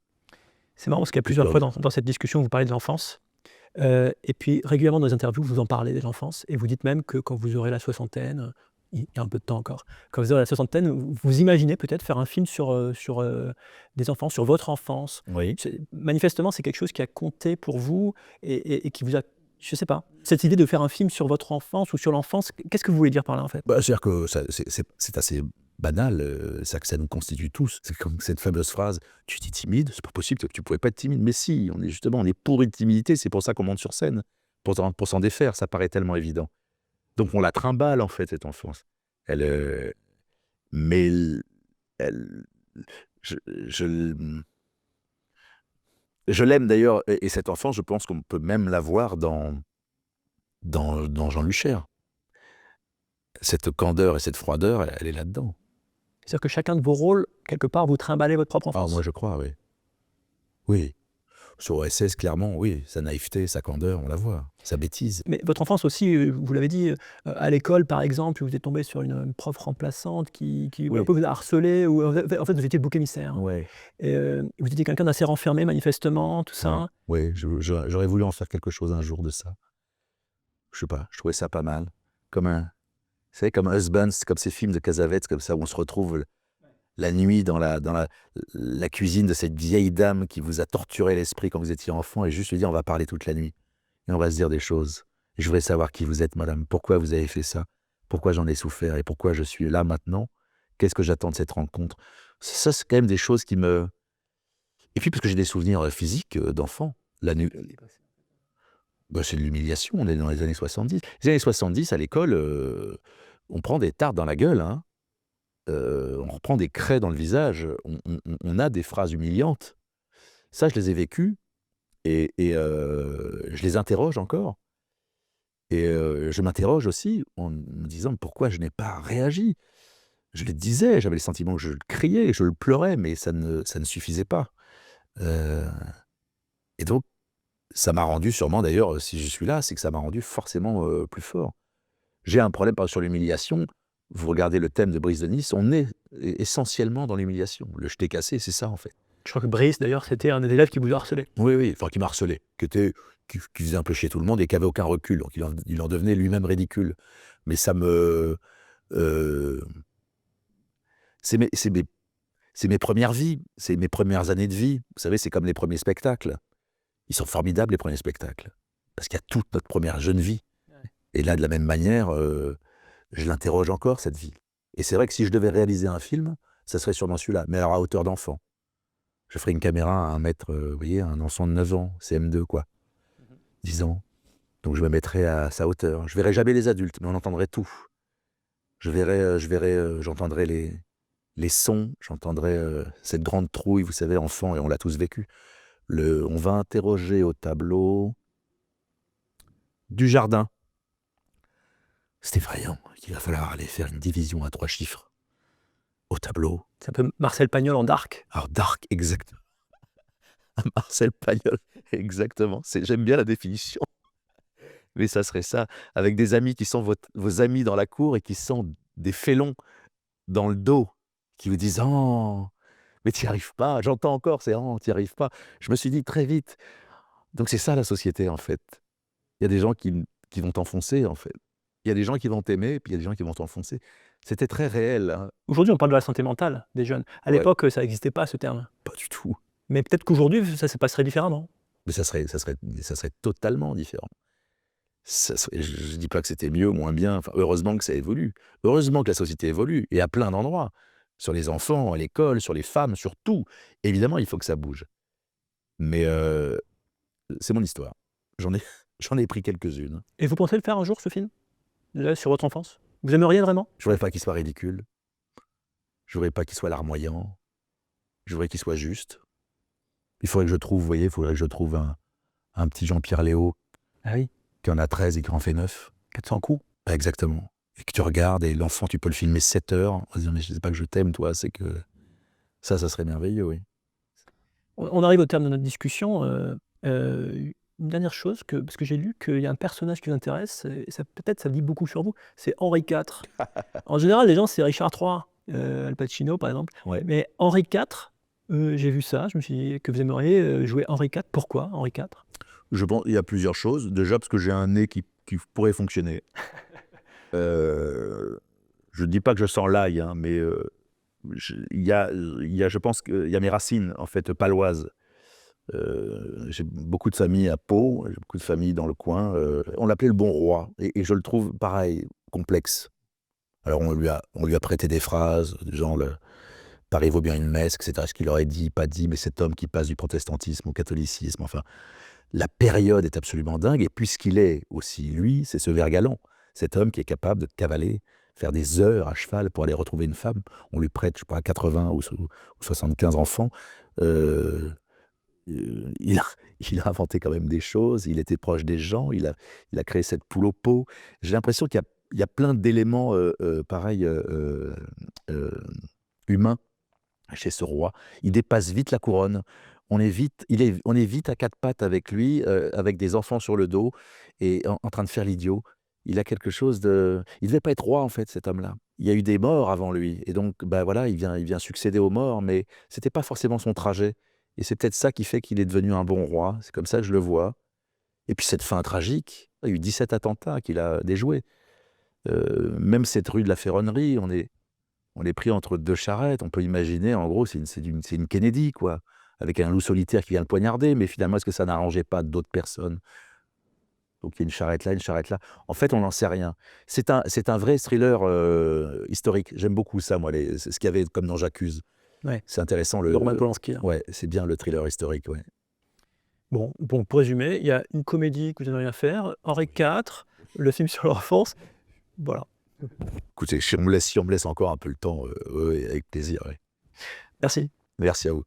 C'est marrant parce qu'il y a plusieurs fois dans cette discussion, vous parlez de l'enfance. Et puis, régulièrement dans les interviews, vous en parlez de l'enfance. Et vous dites même que quand vous aurez la soixantaine, il y a un peu de temps encore, quand vous aurez la soixantaine, vous imaginez peut-être faire un film sur des enfants, sur votre enfance. Oui. Manifestement, c'est quelque chose qui a compté pour vous et qui vous a... Je sais pas. Cette idée de faire un film sur votre enfance ou sur l'enfance, qu'est-ce que vous voulez dire par là, en fait? C'est-à-dire que c'est assez banal, ça que ça nous constitue tous. C'est comme cette fameuse phrase « Tu es timide, c'est pas possible, tu ne pouvais pas être timide. » Mais si, on est pourri de timidité, c'est pour ça qu'on monte sur scène, pour s'en défaire, ça paraît tellement évident. Donc on la trimballe en fait, cette enfance. Mais je l'aime d'ailleurs, et cette enfance, je pense qu'on peut même la voir dans Jean Luchère. Cette candeur et cette froideur, elle est là-dedans. C'est-à-dire que chacun de vos rôles, quelque part, vous trimballez votre propre Ah, enfance. moi je crois, oui. Oui. Sur OSS, clairement, oui, sa naïveté, sa candeur, on la voit, sa bêtise. Mais votre enfance aussi, vous l'avez dit, à l'école par exemple, vous êtes tombé sur une prof remplaçante qui Oui. un peu vous a harcelé, ou en fait vous étiez le bouc émissaire. Ouais. Et vous étiez quelqu'un d'assez renfermé manifestement, tout ça. Oui, j'aurais voulu en faire quelque chose un jour de ça. Je sais pas, je trouvais ça pas mal. Comme un, vous savez, comme Husbands, comme ces films de Cassavetes, comme ça, où on se retrouve la nuit dans la cuisine de cette vieille dame qui vous a torturé l'esprit quand vous étiez enfant, et juste lui dire, on va parler toute la nuit. Et on va se dire des choses. Et je voudrais savoir qui vous êtes, madame. Pourquoi vous avez fait ça? Pourquoi j'en ai souffert? Et pourquoi je suis là maintenant? Qu'est-ce que j'attends de cette rencontre? Ça, c'est quand même des choses qui me... Et puis, parce que j'ai des souvenirs physiques d'enfant. La nuit... Ben, c'est de l'humiliation, on est dans les années 70. Les années 70, à l'école, on prend des tartes dans la gueule, hein. On reprend des craies dans le visage, on a des phrases humiliantes. Ça, je les ai vécues, et je les interroge encore. Et je m'interroge aussi en me disant pourquoi je n'ai pas réagi. Je le disais, j'avais le sentiment que je le criais, je le pleurais, mais ça ne suffisait pas. Et donc, ça m'a rendu sûrement, d'ailleurs, si je suis là, c'est que ça m'a rendu forcément plus fort. J'ai un problème sur l'humiliation. Vous regardez le thème de Brise de Nice, on est essentiellement dans l'humiliation. Le je t'ai cassé, c'est ça en fait. Je crois que Brice d'ailleurs c'était un des élèves qui vous harcelait. Oui, enfin qui m'harcelait, qui faisait un peu chier tout le monde et qui avait aucun recul, donc il en devenait lui-même ridicule. Mais ça me... c'est mes premières vies, c'est mes premières années de vie. Vous savez, c'est comme les premiers spectacles. Ils sont formidables, les premiers spectacles. Parce qu'il y a toute notre première jeune vie. Et là, de la même manière, je l'interroge encore, cette vie. Et c'est vrai que si je devais réaliser un film, ça serait sûrement celui-là, mais alors à hauteur d'enfant. Je ferais une caméra à vous voyez, un enfant de 9 ans, CM2, quoi. 10 ans. Donc je me mettrais à sa hauteur. Je verrais jamais les adultes, mais on entendrait tout. J'entendrais les sons, j'entendrais cette grande trouille, vous savez, enfant, et on l'a tous vécu. On va interroger au tableau Dujardin. C'est effrayant qu'il va falloir aller faire une division à 3 chiffres au tableau. C'est un peu Marcel Pagnol en Dark. Alors Dark, exactement. Marcel Pagnol, exactement. J'aime bien la définition. Mais ça serait ça, avec des amis qui sont vos amis dans la cour et qui sont des félons dans le dos, qui vous disent « Oh, mais t'y arrives pas ». J'entends encore, c'est « Oh, t'y arrives pas ». Je me suis dit très vite. Donc c'est ça la société, en fait. Il y a des gens qui vont t'enfoncer, en fait. Il y a des gens qui vont t'aimer, puis il y a des gens qui vont t'enfoncer. C'était très réel. Hein. Aujourd'hui, on parle de la santé mentale des jeunes. À l'époque, ça n'existait pas, ce terme. Pas du tout. Mais peut-être qu'aujourd'hui, ça se passerait différemment. Mais ça serait totalement différent. Je ne dis pas que c'était mieux ou moins bien. Enfin, heureusement que ça évolue. Heureusement que la société évolue. Et à plein d'endroits. Sur les enfants, à l'école, sur les femmes, sur tout. Évidemment, il faut que ça bouge. Mais c'est mon histoire. J'en ai pris quelques-unes. Et vous pensez le faire un jour, ce film? Là, sur votre enfance? Vous aimeriez vraiment? Je voudrais pas qu'il soit ridicule. Je voudrais pas qu'il soit larmoyant. Je voudrais qu'il soit juste. Il faudrait que je trouve, vous voyez, un petit Jean-Pierre Léaud. Ah oui. Qui en a 13 et qui en fait 9. 400 coups. Exactement. Et que tu regardes, et l'enfant, tu peux le filmer 7 heures, en se disant, mais je sais pas que je t'aime, toi, c'est que... Ça serait merveilleux, oui. On arrive au terme de notre discussion. Une dernière chose, parce que j'ai lu qu'il y a un personnage qui vous intéresse, et peut-être ça dit beaucoup sur vous, c'est Henri IV. En général, les gens, c'est Richard III, Al Pacino, par exemple. Ouais. Mais Henri IV, j'ai vu ça, je me suis dit que vous aimeriez jouer Henri IV. Pourquoi Henri IV? Je pense qu'il y a plusieurs choses. Déjà, parce que j'ai un nez qui pourrait fonctionner. Je ne dis pas que je sens l'ail, hein, mais je pense qu'il y a mes racines, en fait, paloises. J'ai beaucoup de familles à Pau, j'ai beaucoup de familles dans le coin. On l'appelait le bon roi, et je le trouve, pareil, complexe. Alors, on lui a prêté des phrases, du genre « Paris vaut bien une messe », etc. Ce qu'il aurait dit, pas dit, mais cet homme qui passe du protestantisme au catholicisme, enfin... La période est absolument dingue, et puisqu'il est aussi, lui, c'est ce ver galant, cet homme qui est capable de cavaler, faire des heures à cheval pour aller retrouver une femme. On lui prête, je crois, 80 ou 75 enfants. Il a inventé quand même des choses, il était proche des gens, il a créé cette poule au pot. J'ai l'impression qu'il y a plein d'éléments pareils humains chez ce roi. Il dépasse vite la couronne. on est vite à quatre pattes avec lui, avec des enfants sur le dos et en train de faire l'idiot. Il a quelque chose de... Il devait pas être roi, en fait, cet homme-là. Il y a eu des morts avant lui. Et donc, bah voilà, il vient succéder aux morts, mais c'était pas forcément son trajet. Et c'est peut-être ça qui fait qu'il est devenu un bon roi. C'est comme ça que je le vois. Et puis cette fin tragique, il y a eu 17 attentats qu'il a déjoués. Même cette rue de la Ferronnerie, on est pris entre deux charrettes. On peut imaginer, en gros, c'est une Kennedy, quoi. Avec un loup solitaire qui vient le poignarder. Mais finalement, est-ce que ça n'arrangeait pas d'autres personnes? Donc il y a une charrette là, une charrette là. En fait, on n'en sait rien. C'est un vrai thriller historique. J'aime beaucoup ça, moi, ce qu'il y avait comme dans J'accuse. Ouais. C'est intéressant. De Roman Polanski, là. Ouais, c'est bien le thriller historique, ouais. Bon, pour résumer, il y a une comédie que vous n'aimez rien faire, Henri IV, le film sur l'enfance. Voilà. Écoutez, si on me laisse encore un peu le temps, ouais, avec plaisir. Ouais. Merci. Merci à vous.